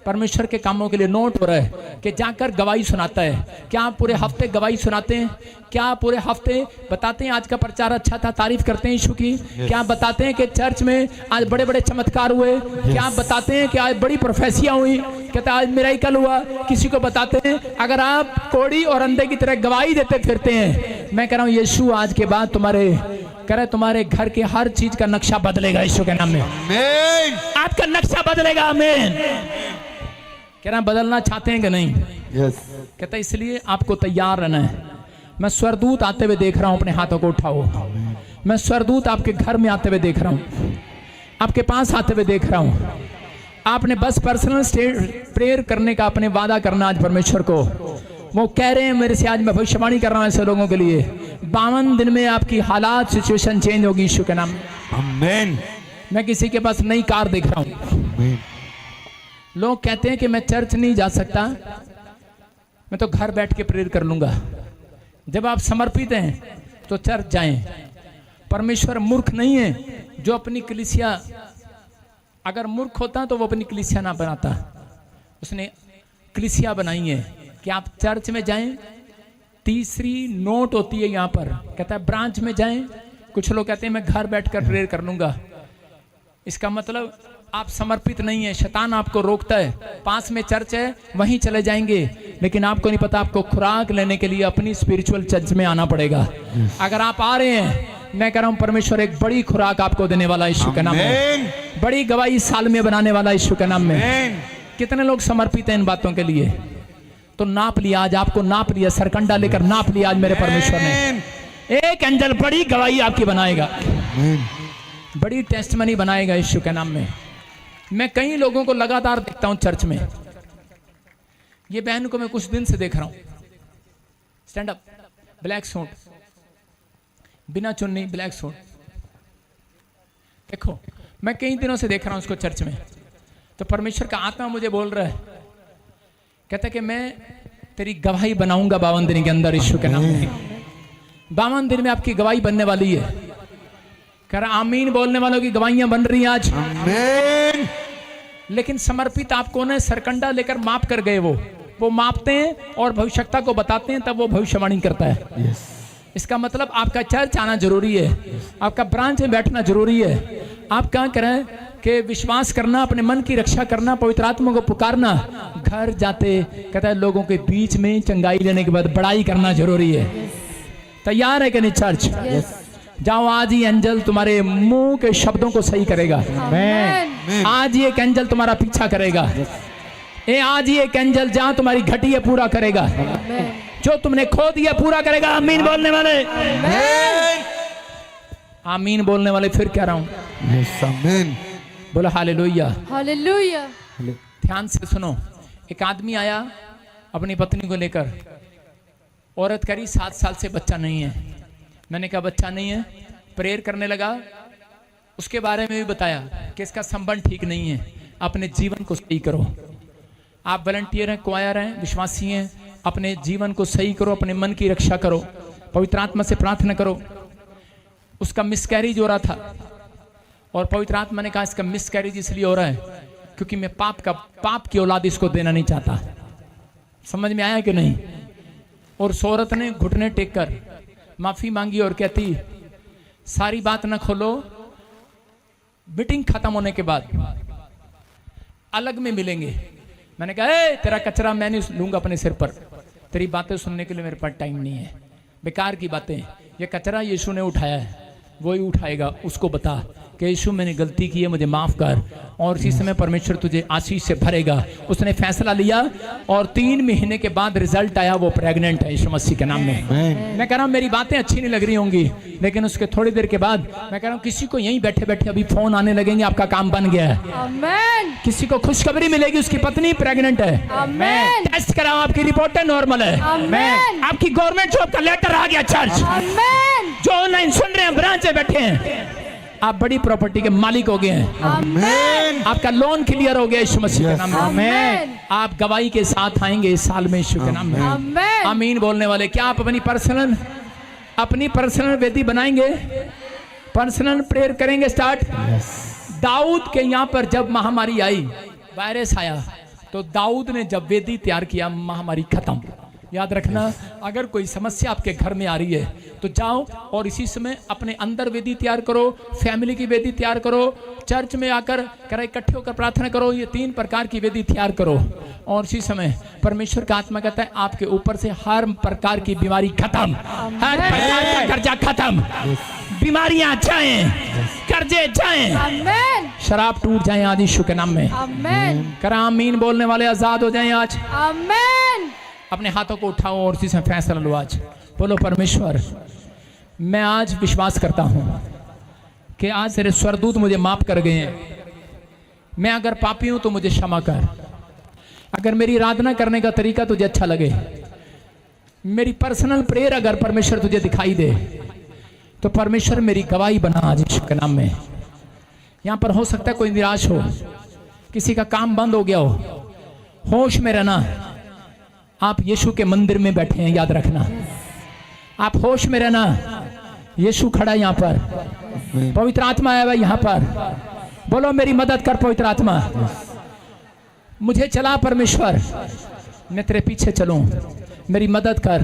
परमेश्वर के कामों के लिए नोट हो रहा है कि जाकर गवाही सुनाता है। क्या आप पूरे हफ्ते गवाही सुनाते हैं? क्या आप पूरे हफ्ते बताते हैं आज का प्रचार अच्छा था, तारीफ करते हैं यीशु की? क्या आप बताते हैं कि चर्च में आज बड़े बड़े चमत्कार हुए? क्या आप बताते हैं कि आज बड़ी प्रोफेसियां हुई? कहते आज मिरेकल हुआ? किसी को बताते हैं? अगर आप कोड़ी और अंधे की तरह गवाही देते फिरते हैं, मैं कह रहा हूं यीशु आज के बाद तुम्हारे घर के हर चीज का नक्शा बदलेगा यीशु के नाम में। आमीन। आपका नक्शा बदलेगा। आमीन। कह रहा बदलना चाहते हैं कि नहीं? यस। कहता इसलिए आपको तैयार रहना है। मैं स्वर्गदूत आते हुए देख रहा हूं, अपने हाथों को उठाओ। मैं स्वर्गदूत आपके घर में आते हुए देख रहा हूं, आपके पास आते हुए देख रहा हूं। आपने बस पर्सनल प्रेयर करने का अपने वादा करना आज परमेश्वर को। वो कह रहे हैं मेरे से, आज मैं भविष्यवाणी कर रहा हूं ऐसे लोगों के लिए, 52 दिन में आपकी हालात, सिचुएशन चेंज होगी यीशु के नाम में। आमीन। मैं किसी के पास नई कार देख रहा हूं। आमीन। लोग कहते हैं कि मैं चर्च नहीं जा सकता, मैं तो घर बैठ के प्रेयर कर लूंगा। जब आप समर्पित हैं तो चर्च जाएं। परमेश्वर मूर्ख नहीं है जो अपनी कलीसिया, अगर मूर्ख होता तो वो अपनी कलीसिया ना बनाता। उसने कलीसिया बनाई है कि आप चर्च में जाएं। तीसरी नोट होती है यहाँ पर, कहता है ब्रांच में जाएं। कुछ लोग कहते हैं मैं घर बैठकर प्रेयर कर लूंगा। इसका मतलब आप समर्पित नहीं है, शैतान आपको रोकता है। पास में चर्च है, वहीं चले जाएंगे, लेकिन आपको नहीं पता आपको खुराक लेने के लिए अपनी स्पिरिचुअल चर्च में आना पड़ेगा। अगर आप आ रहे हैं, मैं कह रहा हूं परमेश्वर एक बड़ी खुराक आपको देने वाला यीशु के नाम में, बड़ी गवाही इस साल में बनाने वाला यीशु के नाम में। कितने लोग समर्पित हैं इन बातों के लिए? तो नाप लिया, आज आपको नाप लिया, सरकंडा लेकर नाप लिया आज मेरे परमेश्वर ने। एक एंजल बड़ी गवाही आपकी बनाएगा, बड़ी टेस्टमनी बनाएगा यीशु के नाम में। मैं कई लोगों को लगातार देखता हूं चर्च में। ये बहन को मैं कुछ दिन से देख रहा हूं, स्टैंड अप, ब्लैक सूट, बिना चुन्नी, ब्लैक सूट। देखो मैं कई दिनों से देख रहा हूं उसको चर्च में। तो परमेश्वर का आत्मा मुझे बोल रहा है, कहता है कि मैं तेरी गवाही बनाऊंगा 52 दिन के अंदर यीशु के नाम में। 52 दिन में आपकी गवाही बनने वाली है। कह रहा आमीन बोलने वालों की गवाहियां बन रही हैं आज। आमीन। लेकिन समर्पित आप कौन है? सरकंडा लेकर माप कर गए। वो मापते हैं और भविष्यता को बताते हैं, तब वो भविष्यवाणी करता है। यस। इसका मतलब आपका चर्च आना जरूरी है, आपका ब्रांच में बैठना जरूरी है। आप क्या करें कि विश्वास करना, अपने मन की रक्षा करना, पवित्र आत्मा को पुकारना, घर जाते कहता है लोगों के बीच में चंगाई लेने के बाद बड़ाई करना जरूरी है। तैयार है कि नहीं चर्च? जाओ, आज ही एंजल तुम्हारे मुंह के शब्दों को सही करेगा। आज ही एक एंजल तुम्हारा पीछा करेगा। आज ही एक एंजल जहां तुम्हारी घटी है पूरा करेगा, जो तुमने खो दिया पूरा करेगा। आमीन बोलने वाले, आमीन बोलने वाले, फिर कह रहा हूं यस। आमीन। बोलो हालेलुया। हालेलुया। ध्यान से सुनो। एक आदमी आया अपनी पत्नी को लेकर, औरत करी 7 साल से बच्चा नहीं है। मैंने कहा बच्चा नहीं है, प्रेयर करने लगा। उसके बारे में भी बताया कि इसका संबंध ठीक नहीं है, अपने जीवन को सही करो। आप वॉलंटियर हैं, क्वायर हैं, विश्वासी हैं, अपने जीवन को सही करो, अपने मन की रक्षा करो, पवित्र आत्मा से प्रार्थना करो। उसका मिसकैरेज हो रहा था और पवित्र आत्मा ने कहा इसका मिसकैरेज इसलिए हो रहा है क्योंकि मैं पाप की औलाद इसको देना नहीं चाहता। समझ में आया कि नहीं? और उस औरत ने घुटने टेक कर माफी मांगी और कहती सारी बात न खोलो, मीटिंग खत्म होने के बाद अलग में मिलेंगे। मैंने कहा तेरा कचरा मैं नहीं लूंगा अपने सिर पर, तेरी बातें सुनने के लिए मेरे पास टाइम नहीं है, बेकार की बातें। ये कचरा यीशु ने उठाया है, वो ही उठाएगा, उसको बता कि यीशु मैंने गलती की है, मुझे माफ़ कर, और इसी समय परमेश्वर तुझे आशीष से भरेगा। उसने फैसला लिया और 3 महीने के बाद रिजल्ट आया, वो प्रेग्नेंट है यीशु मसीह के नाम में। मैं कह रहा हूँ मेरी बातें अच्छी नहीं लग रही होंगी, लेकिन उसके थोड़ी देर के बाद मैं कह रहा हूँ किसी को यहीं बैठे बैठे अभी फोन आने लगेंगे, आपका काम बन गया है। आमेन। किसी को खुशखबरी मिलेगी, उसकी पत्नी प्रेग्नेंट है। आमेन। टेस्ट कराओ, आपकी रिपोर्ट नॉर्मल है। आमेन। आपकी गवर्नमेंट जॉब का लेटर आ गया। चर्च आमेन। जो ऑनलाइन सुन रहे हैं, ब्रांच में बैठे हैं, आप बड़ी प्रॉपर्टी के मालिक हो गए हैं। आमेन। आपका लोन क्लियर हो गया यीशु मसीह के नाम में। आमेन। आप गवाही के साथ आएंगे इस साल में यीशु के नाम में। आमेन। आमीन बोलने वाले, क्या आप अपनी पर्सनल वेदी बनाएंगे, पर्सनल प्रेयर करेंगे स्टार्ट। दाऊद के यहाँ पर जब महामारी आई, वायरस आया, तो दाऊद ने जब वेदी तैयार किया, महामारी खत्म। याद रखना, अगर कोई समस्या आपके घर में आ रही है तो जाओ और इसी समय अपने अंदर वेदी तैयार करो, फैमिली की वेदी तैयार करो, चर्च में आकर कर इकट्ठे होकर प्रार्थना करो। ये 3 प्रकार की वेदी तैयार करो और इसी समय परमेश्वर का आत्मा कहता है आपके ऊपर से हर प्रकार की बीमारी खत्म, हर प्रकार का कर्जा खत्म, बीमारियां जाएं, कर्जे जाएं, आमेन। शराब टूट जाएं आज यीशु के नाम में। आमेन। करा आमीन बोलने वाले आजाद हो जाएं आज। आमेन। अपने हाथों को उठाओ और इसी से फैसला लो आज। बोलो परमेश्वर, मैं आज विश्वास करता हूं कि आज तेरे स्वर्गदूत मुझे माफ कर गए हैं। मैं अगर पापी हूं तो मुझे क्षमा कर। अगर मेरी आराधना करने का तरीका तुझे अच्छा लगे, मेरी पर्सनल प्रेयर अगर परमेश्वर तुझे दिखाई दे, तो परमेश्वर मेरी गवाही बना आज यीशु के नाम में। यहां पर हो सकता है कोई निराश हो, किसी का काम बंद हो गया हो, होश में रहना। आप यीशु के मंदिर में बैठे हैं, याद रखना, आप होश में रहना। यीशु खड़ा है यहाँ पर, पवित्र आत्मा आया हुआ यहाँ पर। बोलो मेरी मदद कर पवित्र आत्मा, मुझे चला परमेश्वर, मैं तेरे पीछे चलूं, मेरी मदद कर।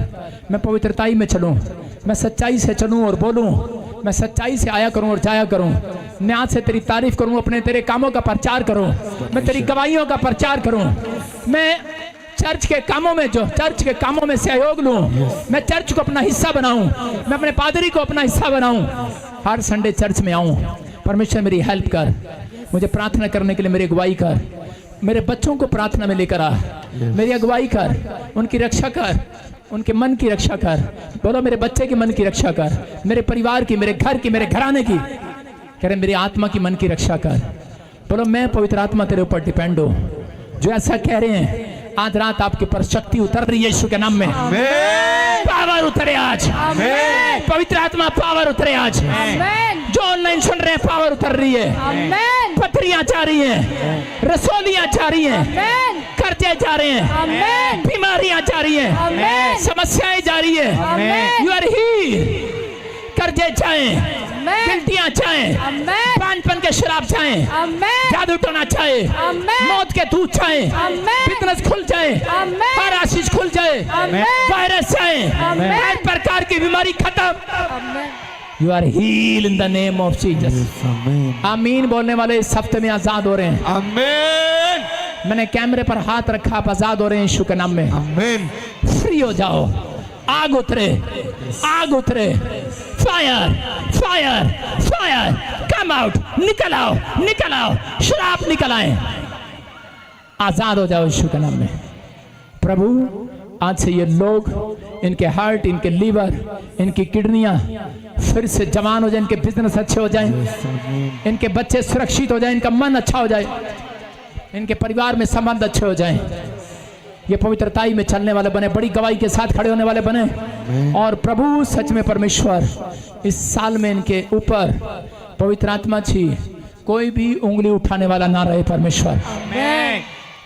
मैं पवित्रताई में चलूं, मैं सच्चाई से चलूं और बोलूं, मैं सच्चाई से आया करूं और जाया करूं। मैं आज से तेरी तारीफ करूं, अपने तेरे कामों का प्रचार करूं, मैं तेरी गवाहियों का प्रचार करूं। मैं चर्च के कामों में सहयोग लूं, मैं चर्च को अपना हिस्सा बनाऊं, मैं अपने पादरी को अपना हिस्सा बनाऊं, हर संडे चर्च में आऊं। परमेश्वर मेरी हेल्प कर, मुझे प्रार्थना करने के लिए मेरी अगुवाई कर, मेरे बच्चों को प्रार्थना में लेकर आ, मेरी अगुवाई कर, उनकी रक्षा कर, उनके मन की रक्षा कर। बोलो मेरे बच्चे के मन की रक्षा कर, मेरे परिवार की, मेरे घर की, मेरे घराने की, कह रहे मेरी आत्मा की मन की रक्षा कर। बोलो मैं पवित्र आत्मा तेरे ऊपर डिपेंड हूं। जो ऐसा कह रहे हैं, आज रात आपके पर शक्ति उतर रही है यीशु के नाम में। पावर उतरे आज, पवित्र आत्मा पावर उतरे आज। जो ऑनलाइन सुन रहे हैं, पावर उतर रही है, पथरियां जा रही हैं, रसोलियां जा रही हैं, कर्जे जा रहे हैं, बीमारियां जा रही हैं, समस्याएं जा रही है। यू आर ही, कर्जे जाएं, गिल्टियां जाएं, पानपन के शराब जाएं, जादू टोना जाए, मौत के दूध जाए, बिजनेस खुल जाए, हर आशीष खुल जाए, वायरस जाए, हर प्रकार की बीमारी खत्म। You are heal in the name of Jesus. आमीन बोलने वाले इस हफ्ते में आजाद हो रहे हैं। आमीन। मैंने कैमरे पर हाथ रखा, आप आजाद हो रहे हैं यीशु के नाम में। आमीन। फ्री हो जाओ, आग उतरे, आग उतरे, fire fire fire, come out, निकल आओ, निकल आओ, शराब निकल आए, आजाद हो जाओ यीशु के नाम में। प्रभु आज से ये लोग, इनके हार्ट, इनके लीवर, इनकी किडनियां फिर से जवान हो जाए, इनके बिजनेस अच्छे हो जाएं, इनके बच्चे सुरक्षित हो जाएं, इनका मन अच्छा हो जाए, इनके परिवार में संबंध अच्छे हो जाएं, ये पवित्रताई में चलने वाले बने, बड़ी गवाही के साथ खड़े होने वाले बने। और प्रभु सच में परमेश्वर इस साल में इनके ऊपर पवित्र आत्मा छी, कोई भी उंगली उठाने वाला ना रहे परमेश्वर।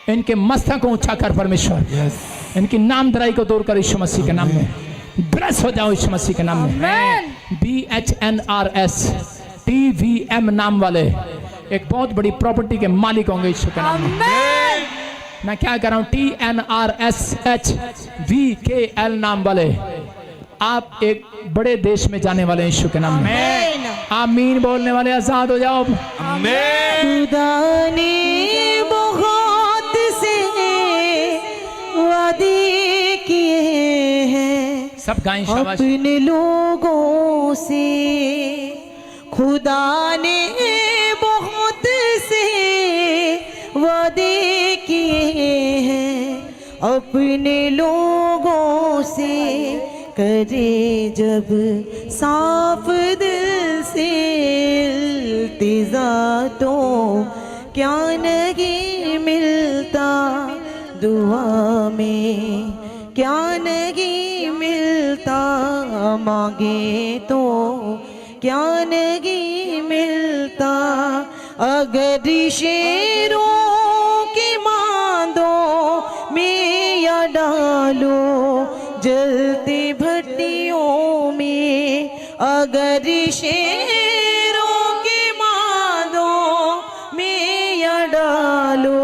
इनके मस्तक को ऊंचा कर परमेश्वर, इनकी नामधराई को दूर कर यीशु मसीह के नाम में। ब्लेस हो जाओ यीशु मसीह के नाम में। BHNRS TVM नाम वाले एक बहुत बड़ी प्रॉपर्टी के मालिक होंगे यीशु के नाम में। मैं क्या कर रहा हूं, TNRSHVKL नाम वाले आप एक बड़े देश में जाने वाले हैं यीशु के नाम में। आमीन बोलने वाले आजाद हो जाओ। खुदा ने बहुत से वादे किए हैं सब गाएं शाबाश। अपने लोगों से, खुदा ने अपने लोगों से करे जब साफ दिल से इल्तिजा तो क्या नहीं मिलता दुआ में, क्या नहीं मिलता मांगे तो क्या नहीं मिलता। अगर शेरों की मांदों में या डालो जलती भट्टियों में, अगर शेरों की मांदों में या डालो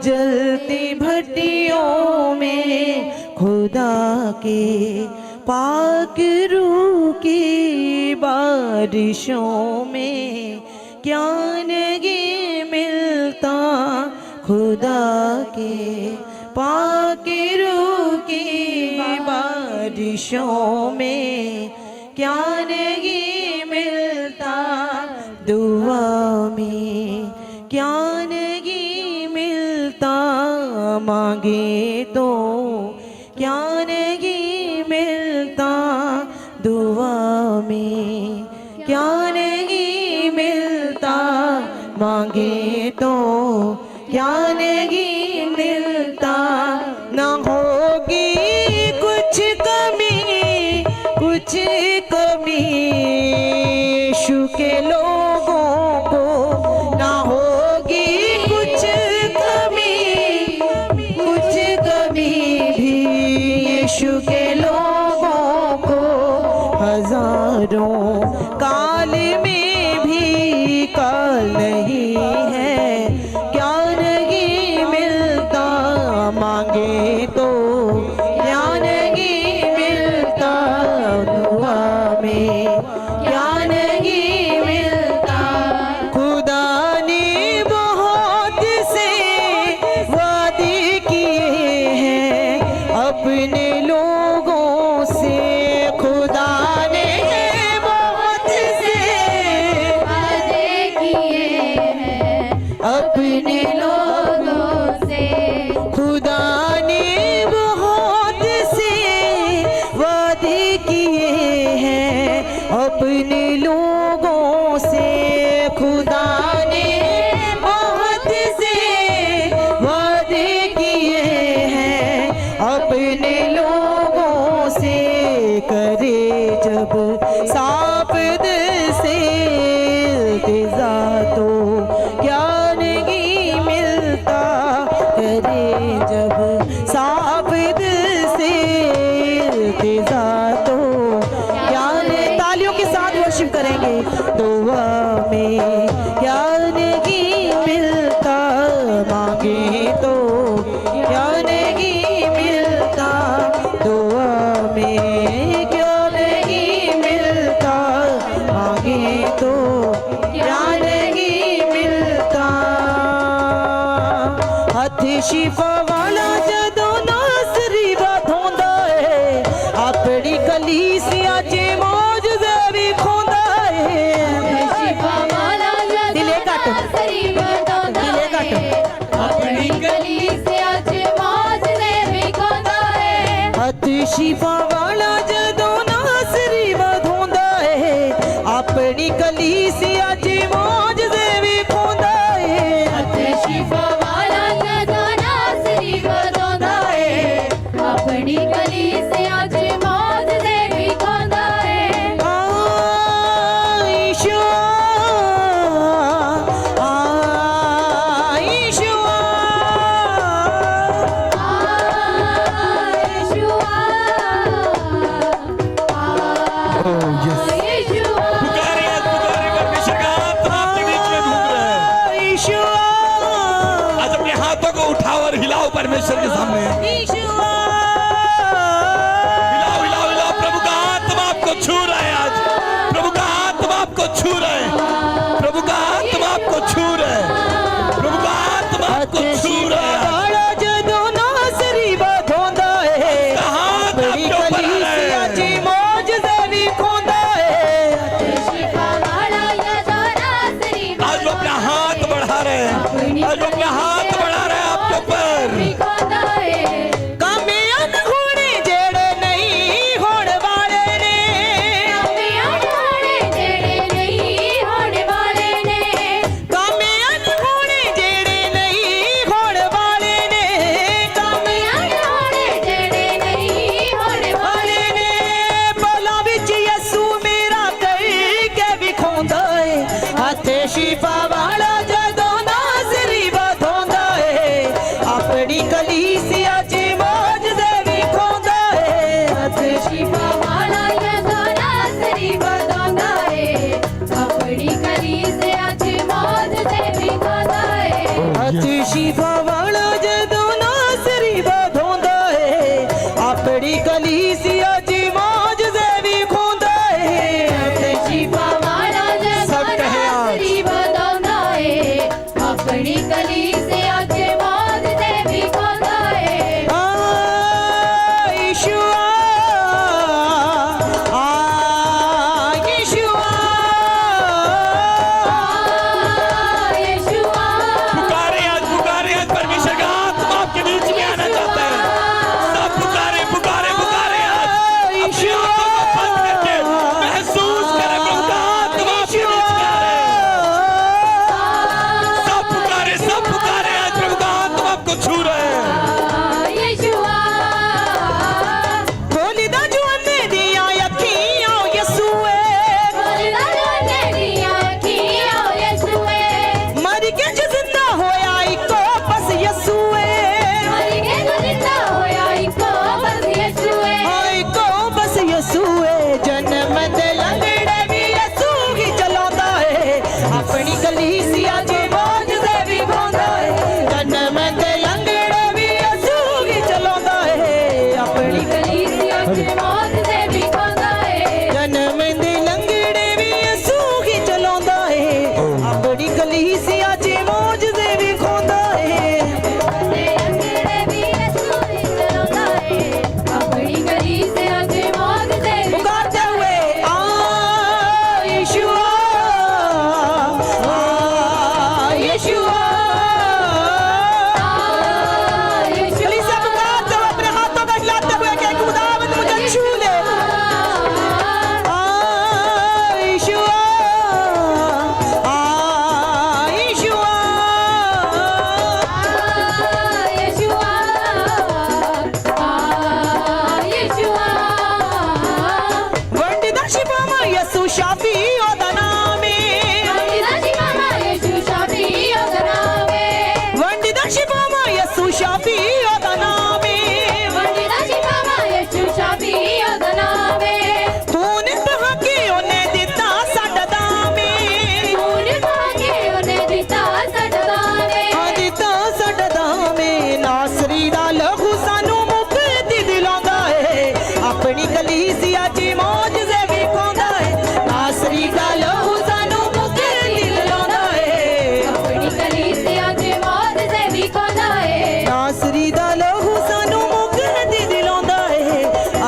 जलती भट्टियों में, खुदा के पाक रूह की बारिशों में क्या नहीं मिलता। खुदा के पाक रूह की बारिशों में क्या नहीं मिलता। दुआ में क्या नहीं मिलता मांगे तो क्या नहीं मिलता। दुआ में क्या नहीं मिलता मांगे तो क्या नहीं मिलता। ना होगी कुछ कमी, कुछ कमी यीशु के लोगों को, ना होगी कुछ कमी, कुछ कमी भी यीशु के लोगों को। हजारों काल में भी काल नहीं है, क्या नहीं मिलता मांगे तो क्या नहीं मिलता। दुआ में क्या नहीं मिलता। खुदा ने बहुत से वादे किए हैं अपने लोगों से। खुदा ने बहुत से वादे किए हैं अपने लोगों से। खुदा ने बहुत से वादे किए हैं अपने लोगों से। खुदा ने बहुत से वादे किए हैं अपने लोगों से। करे जब साफ दिल से इल्तिजा तो क्या नहीं मिलता। करे जब साफ दिल से इल्तिजा तो क्या नहीं। तालियों के साथ वर्शिप करेंगे। दुआ में क्या नहीं मिलता मांगे तो क्या नहीं मिलता। दुआ में क्या नहीं मिलता मांगे तो क्या नहीं मिलता। हथ शिफा वाला जदों नासरी बाधोंदा है, अपनी कलीसिया च मौजूदा भी खोंदा है। शिफा वाला दिले कट, सरी बताता दिले कट। है अपनी गली से आज मौज से भी खोदा है। हथ शिफा वाला जदों नासरी बाधोंदा है, अपनी कलीसिया च मौजूदा भी खोंदा है। शिफा वाला जदों नासरी बताता है अपनी गली से आज मौज से भी खोदा है। आईशुआ, आईशुआ, आज अपने हाथों को उठाओ और हिलाओ परमेश्वर के सामने। हिलाओ हिलाओ हिलाओ। प्रभु का आत्मा आपको छू रहा है आज। प्रभु का आत्मा आपको छू रहा है। प्रभु का आत्मा आपको छू रहा है। प्रभु का आत्मा आपको छू रहा है। जदों नासरी बाधोंदा है, हाथ अपनी आपके ऊपर आ रहा कलीसिया च है। मौजूदा भी खोंदा है। शिफा वाला जदों नासरी आज वो अपना हाथ बढ़ा रहे हैं। आज वो अपना हाथ बढ़ा रहे हैं आपके ऊपर। भी खोदा है। शिफा वाला जदों नासरी ਵਧਾਉਂਦਾ ਏ ਆਪਣੀ ਕਲੀਸਿਆ ਚ ਮੌਜਜ਼ੇ ਵੀ ਖੋਂਦਾ ਏ शिफा वाला सब कहे आज। नासरी ਵਧਾਉਂਦਾ ਏ अपनी कलीसिया च मौज दे भी खोंदा ਏ यीशुआ यीशुआ यीशुआ पुकारे आज परमेश्वर का आत्मा आपके बीच में आना चाहता है। सब पुकारे पुकारे पुकारे आज अपनी आंखों को बंद करके महसूस करें प्रभु का आत्मा आपके बीच में आ रहा है। सब पुकारे आज प्रभु का आत्मा आपको छू रहे हैं। यीशुआ खोली दा जुआने दिया अखियां यसूए बोलदा जोने दिया किया यीशुए मर के जो जिंदा होया इको बस यसूए मर के जो जिंदा होया इको बस यीशुए इको बस यसूए जन्म दे लंगड़े भी यसू ही चलाਉਂਦਾ ਏ अपनी कलीसिया च मौज दे भी ਖੋਂਦਾ ਏ जन्म दे लंगड़े भी यसू ही चलाਉਂਦਾ ਏ अपनी कलीसिया च मौज दे भी खोंदा ਏ जन्म दे लंगड़े भी यसू ही चलाਉਂਦਾ ਏ अपनी कलीसिया च मौज दे भी ਖੋਂਦਾ ਏ ते अंगड़े भी यीशु ही चलाਉਂਦਾ ਏ अपनी कलीसिया च मौज दे भी पुकारते हुए यीशुआ यीशुआ कलीसिया पुकारते हुए अपने हाथों को हिलाते हुए कि खुदावंद मुझे छू ले यीशुआ यीशुआ यीशुआ यीशुआ वंडी दा शिफा यसू शाफी ओदा नाम है मंदिरा शिफा यीशु शाफी ओदनावे वंडी दा शिफा यसू शाफी ओदा नाम है मंदिरा शिफा यीशु शाफी ओदनावे तूने कहा कि उन्हें दिता साडा दाम है पूरे भागे उन्हें दिता सटदाने दिता साडा दाम है नासरी दा लहू सानू मुक्ति दिलाਉਂਦਾ ਏ अपनी कलीसिया च मौजज़े विखाਉਂਦਾ ਏ नासरी दा लहू सानू मुक्ति दिलाਉਂਦਾ ਏ अपनी कलीसिया च मौज दे भी खोंदा ए नासरी दा लहू सानू मुक्ति दिलाਉਂਦਾ ਏ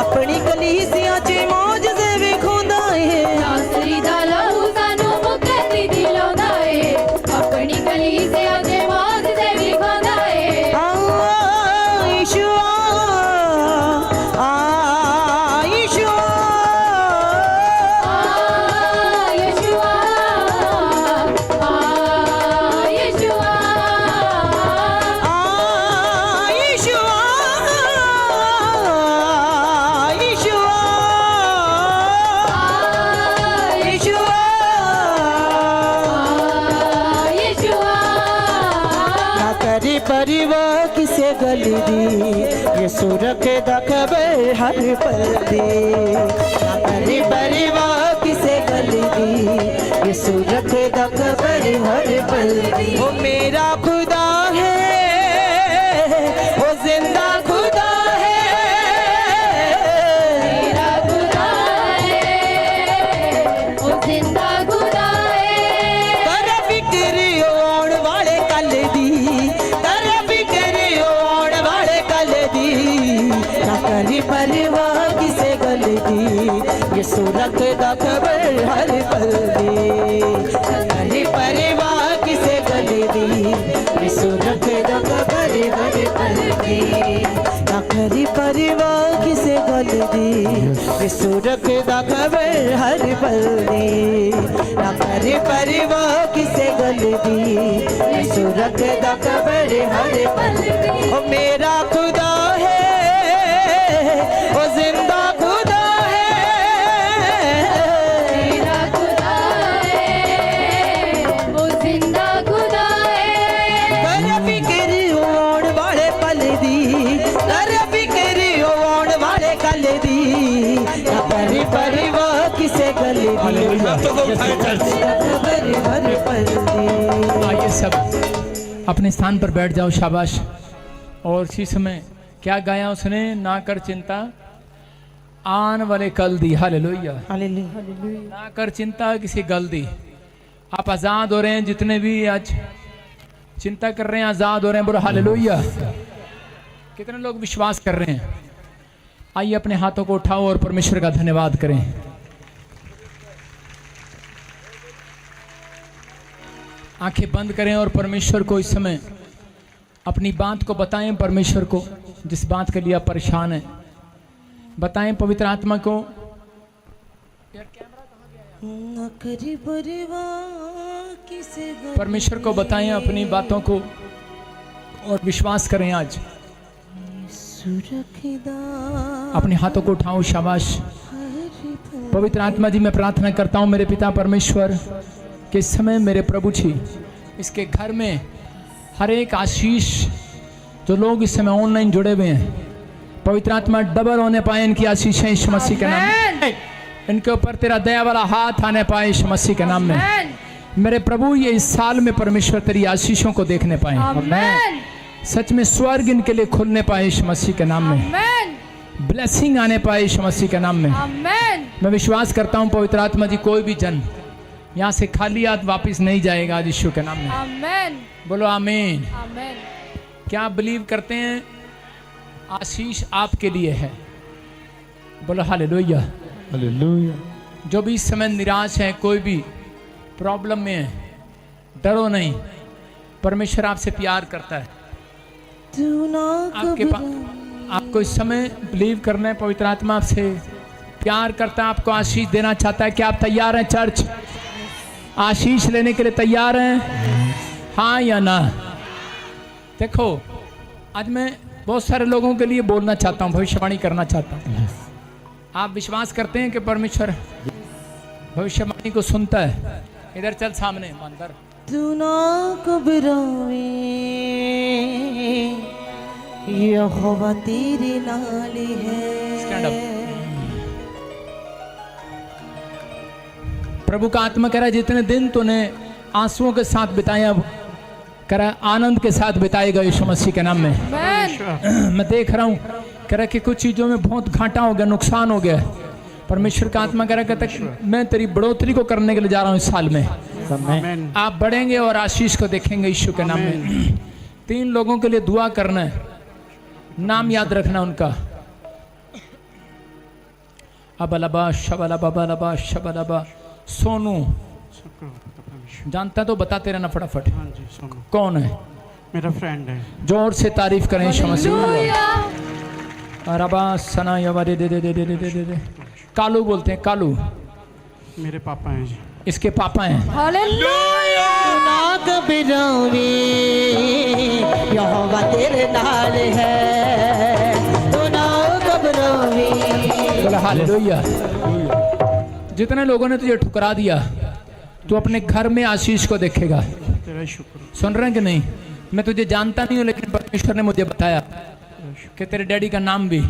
अपनी कलीसिया च मौजज़े विखाਉਂਦਾ ਏ नासरी दा लहू सानू मुक्ति दिलाਉਂਦਾ ਏ अपनी कलीसिया च मौज दे भी खोंदा ਏ यीशुआ यीशुआ यीशुआ यीशुआ करी परिवार किसे गली दी ये सुरख दा खबर हर पल दी ना करी परिवार किसे गली दी ये सुरख दा खबर हर पल दी वो मेरा खुदा है वो जिंदा खुदा है मेरा खुदा है वो जिंदा खुदा है कर फिक्र होण वाले कल दी कर फिक्र होण वाले कल दी ना करी परवाह किसे गल दी ये सुरख दा खबर हर पल दी ना करी परवाह किसे गल दी ये सुरख दा खबर हर पल दी ना करी परवाह किसे गल दी ये सुरख दा खबर हर पल दी ना करी परवाह किसे गल दी ये सुरख दा खबर हर पल दी ओ मेरा खुदा है ओ जिंदा खुदा है मेरा खुदा है वो जिंदा खुदा है कर फिक्र होण वाले पल दी कर फिक्र होण वाले कल दी ना करी परवाह किसे गल दी हाथों को उठाए चर्च। खबर हर पल दी आइए सब अपने स्थान पर बैठ जाओ, शाबाश। और इसी समय क्या गाया उसने? ना कर चिंता आन वाले कल दी। हालेलुया। हालेलुया। ना कर चिंता किसी गल दी। आप आजाद हो रहे हैं, जितने भी आज चिंता कर रहे हैं आजाद हो रहे हैं। बोलो हालेलुया। कितने लोग विश्वास कर रहे हैं? आइए अपने हाथों को उठाओ और परमेश्वर का धन्यवाद करें। आंखें बंद करें और परमेश्वर को इस समय अपनी बात को बताएं। परमेश्वर को जिस बात के लिए आप परेशान हैं बताएं पवित्र आत्मा को। ना करी परवाह किसे गम परमेश्वर को बताएं अपनी बातों को और विश्वास करें। आज सुरखिदा अपने हाथों को उठाओ, शाबाश। पवित्र आत्मा जी, मैं प्रार्थना करता हूँ मेरे पिता परमेश्वर कि इस समय मेरे प्रभु जी इसके घर में हर एक आशीष जो लोग इस समय ऑनलाइन जुड़े हुए हैं, पवित्र आत्मा डबल होने पाए इनकी आशीषें यीशु मसीह के नाम में। इनके ऊपर तेरा दया वाला हाथ आने पाए यीशु मसीह के नाम में। मेरे प्रभु ये इस साल में परमेश्वर तेरी आशीषों को देखने पाए। आमेन। सच में स्वर्ग इनके लिए खुलने पाए यीशु मसीह के नाम में। आमेन। ब्लेसिंग आने पाए यीशु मसीह के नाम में। आमेन। मैं विश्वास करता हूँ पवित्र आत्मा जी कोई भी जन यहाँ से खाली हाथ वापस नहीं जाएगा आज यीशु के नाम में। आमेन। बोलो आमीन। आमेन। क्या आप बिलीव करते हैं आशीष आपके लिए है? बोलो हालेलुया। हालेलुया। जो भी इस समय निराश है, कोई भी प्रॉब्लम में है, डरो नहीं, परमेश्वर आपसे प्यार करता है। तू ना आपके आपको इस समय बिलीव करना है पवित्र आत्मा आपसे प्यार करता है, आपको आशीष देना चाहता है। क्या आप तैयार हैं चर्च? आशीष लेने के लिए तैयार हैं? हाँ या ना? देखो आज मैं बहुत सारे लोगों के लिए बोलना चाहता हूँ, भविष्यवाणी करना चाहता हूँ। आप विश्वास करते हैं कि परमेश्वर भविष्यवाणी को सुनता है? इधर चल सामने अंदर। तू ना घबरावे यहोवा तेरे नाल Stand है। प्रभु का आत्मा कह रहा है जितने दिन तूने आंसुओं के साथ बिताए अब कह रहा है आनंद के साथ बिताएगा यीशु मसीह के नाम में। आमेन। मैं देख रहा हूँ कह रहा है कि कुछ चीज़ों में बहुत घाटा हो गया, नुकसान हो गया। परमेश्वर का आत्मा कह रहा है कहता है कि मैं तेरी बढ़ोतरी को करने के लिए जा रहा हूँ इस साल में। आप बढ़ेंगे और आशीष को देखेंगे यीशु के नाम में। 3 लोगों के लिए दुआ करना है, नाम याद रखना उनका। अबलबा शबलबा शबलबा। सोनू जानता तो बता तेरा ना फटाफट। हाँ जी, सोनू कौन है? मेरा फ्रेंड है। जोर से तारीफ करें यीशु मसीह। हालेलुया। अरबा सना यवा दे दे दे दे दे दे दे दे। कालू बोलते हैं, कालू मेरे पापा हैं जी। इसके पापा हैं। हालेलुया। तू ना घबरावे यहोवा तेरे नाल है। तू ना घबरावे। बोला हालेलुया। जितने लोगों ने तुझे ठुकरा दिया तू अपने घर में आशीष को देखेगा। तेरा शुक्र। सुन रहे हैं कि नहीं? मैं तुझे जानता नहीं हूँ लेकिन परमेश्वर ने मुझे बताया कि तेरे डैडी का नाम भी,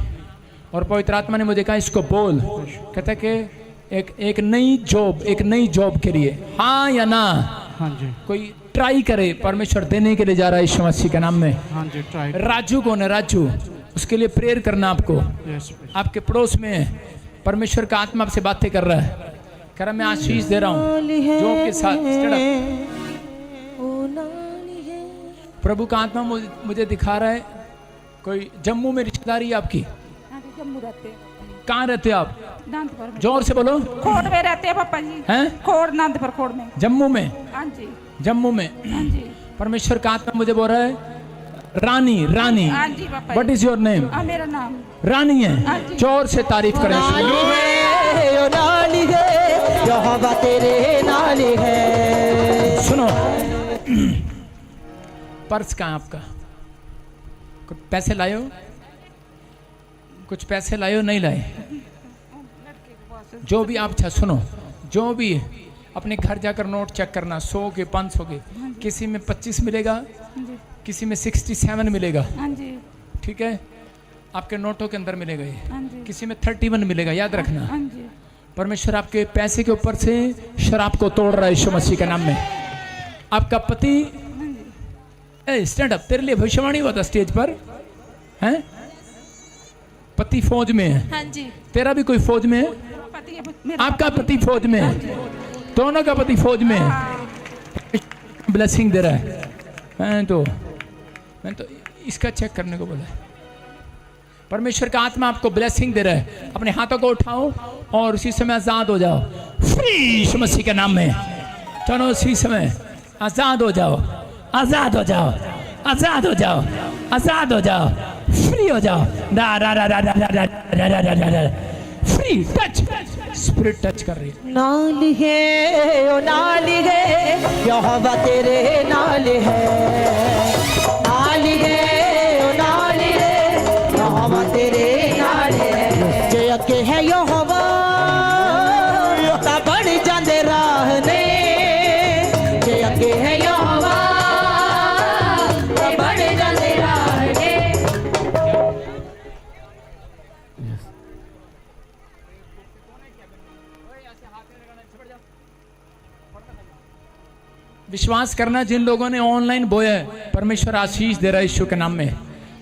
और पवित्र आत्मा ने मुझे कहा इसको बोल। कहता है कि एक नई जॉब के लिए हाँ या ना हाँ जी, कोई ट्राई करे। परमेश्वर देने के लिए जा रहा है यीशु मसीह के नाम में। हाँ जी, ट्राई। राजू कौन है? राजू, उसके लिए प्रेयर करना आपको। Yes please. आपके पड़ोस में है, परमेश्वर का आत्मा आपसे बातें कर रहा है, कह रहा मैं आशीष दे रहा हूँ जॉब के साथ। Stand up। ओ नाल है। प्रभु का आत्मा मुझे दिखा रहा है कोई जम्मू में रिश्तेदारी है आपकी। जम्मू रहते हैं, कहाँ रहते हो आप? नानपुर में। जोर से बोलो। खोड़ में रहते हैं पापा जी। हैं? खोड़, नानपुर खोड़ में। जम्मू में? हाँ जी, जम्मू में हाँ जी, परमेश्वर का आत्मा मुझे बोल रहा है रानी। रानी, हाँ जी पापा व्हाट जी। Is your name? मेरा नाम रानी हाँ है। जी। जोर से तारीफ करें। नाल है, ओ नाल है यहोवा तेरे नाल है। सुनो, पर्स कहाँ है आपका? कुछ पैसे लाए हो? कुछ पैसे लाए हो? नहीं लाए? जो भी आप, अच्छा सुनो, जो भी अपने घर जाकर नोट चेक करना, 100 के 500 के, किसी में 25 मिलेगा, किसी में 67 मिलेगा। हाँ जी, ठीक है, आपके नोटों के अंदर मिलेगा ये। हाँ जी, किसी में 31 मिलेगा, याद रखना। हाँ जी। परमेश्वर आपके पैसे के ऊपर से शराब को तोड़ रहा है यीशु मसीह के नाम में। आपका पति ए स्टैंड अप, तेरे लिए भविष्यवाणी हुआ था स्टेज पर, हैं? पति फौज में है, हाँ जी। तेरा भी कोई फौज में है? पति है मेरा। आपका पति फौज में है, दोनों का पति फौज में है। ब्लेसिंग दे रहा है। मैं तो इसका चेक करने को बोला है। परमेश्वर का आत्मा आपको ब्लेसिंग दे रहा है। अपने हाथों को उठाओ और उसी समय आजाद हो जाओ, फ्री यीशु मसीह के नाम में। चलो उसी समय आजाद हो जाओ, आजाद हो जाओ, आजाद हो जाओ, आजाद हो जाओ, फ्री हो जाओ। फ्री टच, स्पिरिट टच कर रही है। नाल है ओ नाल है, यहोवा तेरे नाल है। नाल है ओ नाल है, यहोवा तेरे नाल है। जे अगे है यहोवा तां बण जांदे राह ने। जे अगे है यहोवा तां बण जांदे राह ने। विश्वास करना जिन लोगों ने ऑनलाइन बोया है, परमेश्वर आशीष दे रहा है यीशु के नाम में।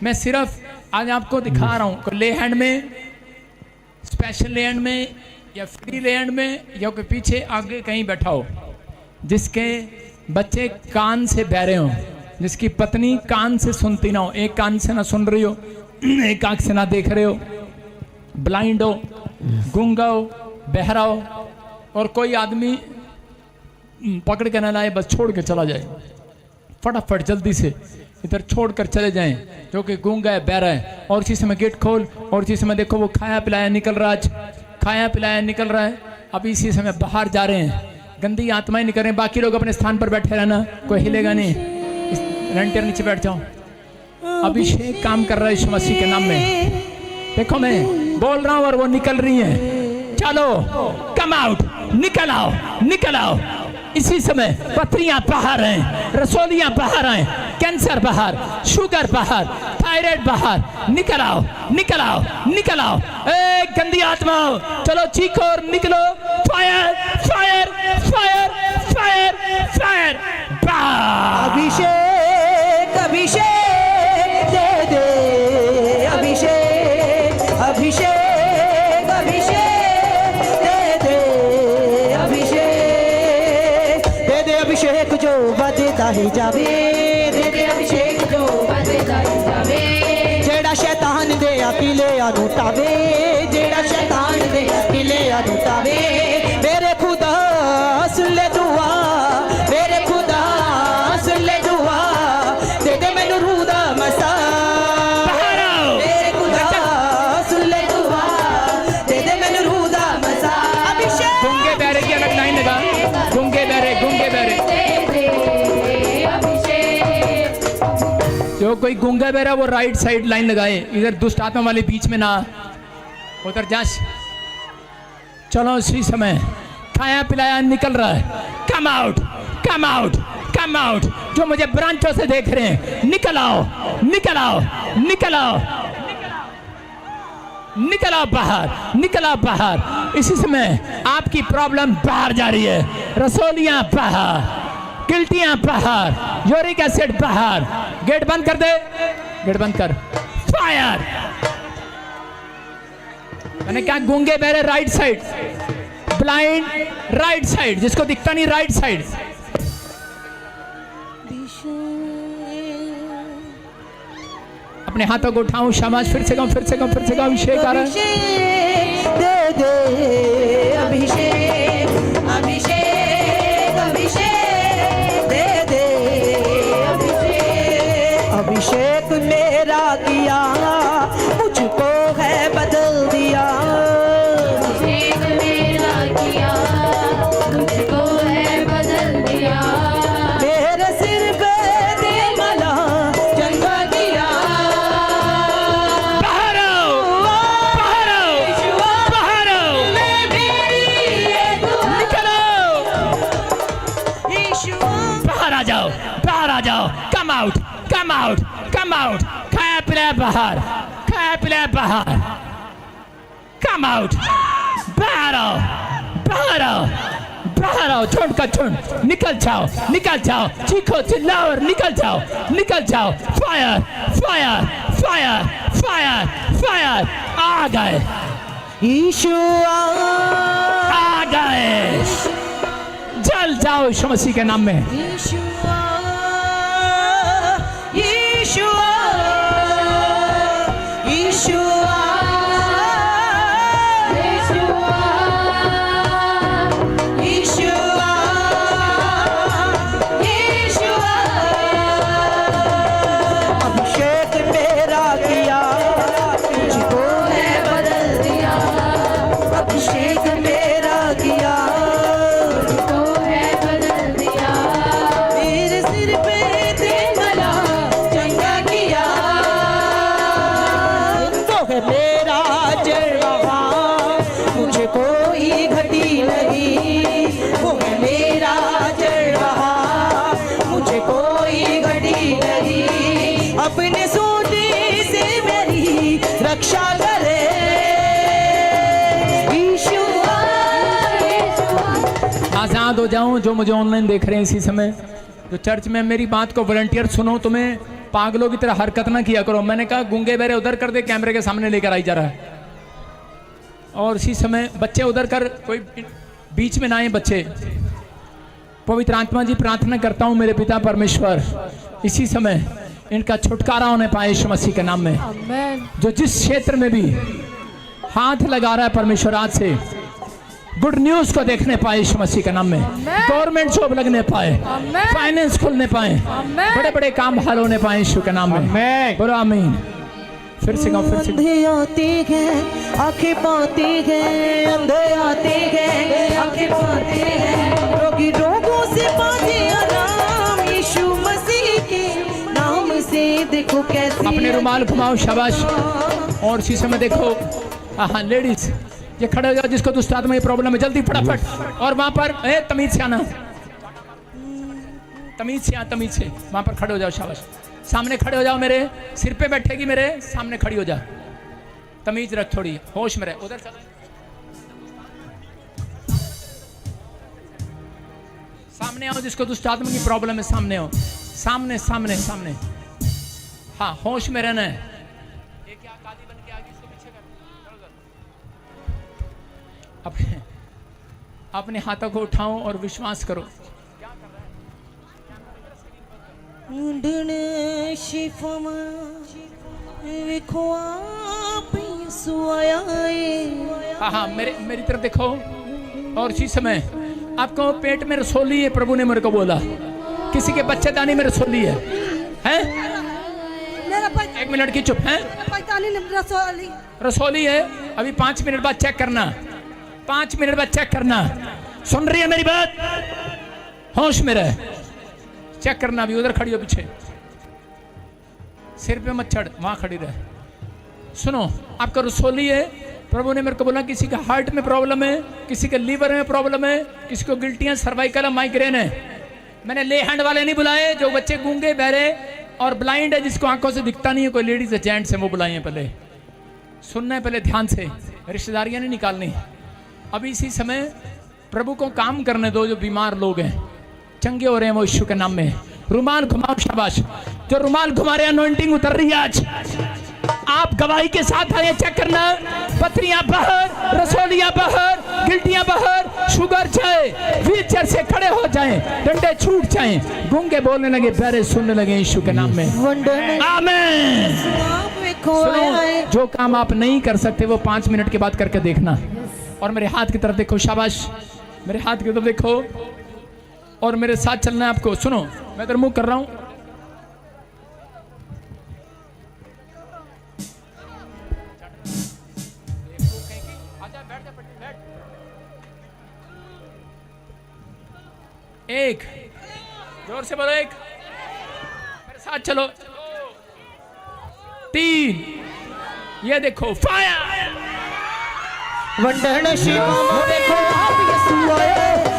मैं सिर्फ आज आपको दिखा रहा हूँ कोई ले हैंड में, स्पेशल ले हैंड में या फ्री ले हैंड में, या कोई पीछे आगे कहीं बैठा हो जिसके बच्चे कान से बहरे हो, जिसकी पत्नी कान से सुनती ना हो, एक कान से ना सुन रही हो, एक आंख से ना देख रहे हो, ब्लाइंड हो, गूंगा हो, बहरा हो, और कोई आदमी पकड़ के ना लाए, बस छोड़ के चला जाए। फटाफट जल्दी से इधर छोड़ कर चले जाएं, जो कि गूंगा है, बहरा है। और इसी समय गेट खोल, और इसी समय देखो वो खाया पिलाया निकल रहा है, खाया पिलाया निकल रहा है। अभी इसी समय बाहर जा रहे हैं, गंदी आत्माएं निकल रहे हैं। बाकी लोग अपने स्थान पर बैठे रहना, कोई हिलेगा नहीं। रेंटियर नीचे बैठ जाओ। अभिषेक काम कर रहा है यीशु मसीह के नाम में। देखो मैं बोल रहा हूँ और वो निकल रही है। चलो कम आउट, निकल आओ, निकल आओ। इसी समय पथरियां बाहर हैं, रसोलियां बाहर हैं, कैंसर बाहर, शुगर बाहर, थायराइड बाहर। निकल आओ, निकल आओ, निकल आओ। ए गंदी आत्मा, चलो चीखो और निकलो। Fire, fire, fire, fire, fire. Abhishek, Abhishek दे दे, अभिषेक, अभिषेक, अभिषेक दे दे, अभिषेक दे दे, अभिषेक जो बदता ही जावे। दे दे अभिषेक जो बदता ही जावे। जेड़ा शैतान दे अकेले अनुटावे, जेड़ा शैतान दे अकेले अनुटावे। मेरे खुदा सुन ले दुआ, मेरे खुदा सुन ले दुआ। दे दे मैनू रूह दा मसा, मेरे खुदा सुन ले दुआ। दे दे मैनू रूह दा मसा। अभिषेक गूंगे बहरे की अलग लाइन लगा। गूंगे बहरे, गूंगे बहरे। जो कोई गूंगा बहरा वो राइट साइड लाइन लगाए, इधर दुष्ट आत्मा वाले बीच में ना, उधर जा। चलो इसी समय खाया पिलाया निकल रहा है। Come out, come out, come out. जो मुझे ब्रांचों से देख रहे हैं, निकल आओ, निकल आओ, निकल आओ, निकल आओ बाहर, निकल आओ बाहर। इसी समय आपकी प्रॉब्लम बाहर जा रही है। रसोलियां बाहर, गिल्टियां बाहर, यूरिक एसिड बाहर। गेट बंद कर दे, गेट बंद कर। फायर। मैंने क्या? गूंगे बहरे right side, blind right side, जिसको दिखता नहीं राइट साइड। अपने हाथों को उठाऊं, शाबाश। फिर से गाऊं, फिर से गाऊं, फिर से गाऊं। अभिषेक आ रहा है। दे दे, अभिषेक, अभिषेक, अभिषेक दे दे, अभिषेक। अभिषेक मेरा किया, मुझको है बदल दिया। अभिषेक मेरा किया, मुझको है बदल दिया। मेरे सिर पे दे मला चंगा किया। बाहर आओ, बाहर आओ, बाहर आओ। निकलो, बाहर आ जाओ, बाहर आ जाओ। Come out, come out, come out. खाया पिलाया बाहर, खाया पिलाया बाहर। कम आउट, बाहर आओ, बाहर आओ, बाहर आओ, झुंड का झुंड, निकल जाओ, निकल जाओ, चीखो चिल्लाओ और निकल जाओ, निकल जाओ। Fire fire fire fire fire, आ गए, यीशु आ गए, जल जाओ यीशु मसीह के नाम में। यीशुआ यीशुआ यीशुआ यीशुआ यीशुआ अभिषेक मेरा किया, मुझको है बदल दिया। अभिषेक मेरा किया, तो है बदल दिया। मेरे सिर पे तेल मला चंगा किया। तो है मेरा जलवा, मुझे कोई घटी नहीं। वो है मेरा जलवा, मुझे कोई घटी नहीं। अपने सोने से मेरी रक्षा करे यीशुआ। आजाद हो जाऊं जो मुझे ऑनलाइन देख रहे हैं इसी समय, जो चर्च में मेरी बात को वॉलंटियर सुनो, तुम्हें पागलों की तरह हरकत ना किया करो। मैंने कहा गूंगे बहरे उधर कर दे, कैमरे के सामने लेकर आई जा रहा है। और इसी समय बच्चे उधर कर, कोई बीच में ना आए बच्चे। पवित्र आत्मा जी प्रार्थना करता हूं मेरे पिता परमेश्वर, इसी समय इनका छुटकारा होने पाए यीशु मसीह के नाम में। आमेन। जो जिस क्षेत्र में भी हाथ लगा रहा है परमेश्वर, आज से गुड न्यूज को देखने पाए यीशु मसीह के नाम में। गवर्नमेंट जॉब लगने पाए, आमेन। फाइनेंस खुलने पाए, आमेन। बड़े बड़े काम हाल होने पाए यीशु के नाम में। आमीन। बोलो आमीन। फिर से गाओ, फिर से। अंधे आते हैं आंखें पाते हैं, अंधे आते हैं आंखें पाते हैं। रोगी रोगों से पाते आराम, यीशु मसीह के नाम से। देखो कैसे अपने रुमाल घुमाओ, शाबाश। और इसी समय देखो, हाँ लेडीज ये खड़े हो जाओ, जिसको दुष्ट आत्मा की प्रॉब्लम है, जल्दी फटाफट। और वहां पर तमीज से आना, तमीज से, तमीज से वहां पर खड़े हो जाओ, शाबाश। सामने खड़े हो जाओ, मेरे सिर पे बैठेगी, मेरे सामने खड़ी हो जा। तमीज रख, थोड़ी होश में रहे। उधर चलो, सामने आओ, जिसको दुष्ट आत्मा की प्रॉब्लम है सामने आओ, सामने सामने सामने। हाँ, होश में रहना है। ये क्या काली बन के आ गई, इसको पीछे कर। अपने हाथों को उठाओ और विश्वास करो। ढूंढने शिफमा देखो आप यीशु आया है। हाँ, मेरी तरफ देखो। और इसी समय आपको पेट में रसोली है, प्रभु ने मेरे को बोला। किसी के बच्चेदानी में रसोली है, हैं? एक मिनट की चुप है। रसोली है, अभी 5 मिनट बाद चेक करना, 5 मिनट बाद चेक करना। सुन रही है मेरी बात? होश में रहे, चेक करना। अभी उधर खड़ी हो पीछे, सिर पे मत चढ़, वहां खड़ी रहे। सुनो, आपका रसोली है, प्रभु ने मेरे को बोला किसी का हार्ट में प्रॉब्लम है, किसी के लीवर में प्रॉब्लम है, किसी को गिल्टियां, सर्वाइकल, माइग्रेन है। मैंने ले हैंड वाले नहीं बुलाए, जो बच्चे गूंगे बहरे और ब्लाइंड है, जिसको आंखों से दिखता नहीं है, कोई लेडीज है, जेंट्स है, वो बुलाए हैं। पहले सुनना है, पहले ध्यान से, रिश्तेदारियां नहीं निकालनी। अभी इसी समय प्रभु को काम करने दो। जो बीमार लोग हैं, चंगे हो रहे हैं, वो यीशु के नाम में। रुमाल घुमाओ, शाबाश। जो रुमाल घुमा रहे, अनॉइंटिंग उतर रही है आज। आप गवाही के साथ आए, चेक करना। पथरियां बाहर, रसोलियां बाहर, गिल्टियां बाहर, शुगर जाए, व्हीलचेयर से खड़े हो जाएं, डंडे छूट जाएं, गूंगे बोलने लगे, बहरे सुनने लगे यीशु के नाम में। आमीन। सुनो, जो काम आप नहीं कर सकते वो 5 मिनट के बाद करके देखना। और मेरे हाथ की तरफ देखो, शाबाश। मेरे हाथ की तरफ देखो और मेरे साथ चलना है आपको। सुनो, मैं इधर मुंह कर रहा हूं। एक, जोर से बोलो, एक। मेरे साथ चलो। 3, ये देखो, फायर। वंदन शिव देखो आप यीशु आए।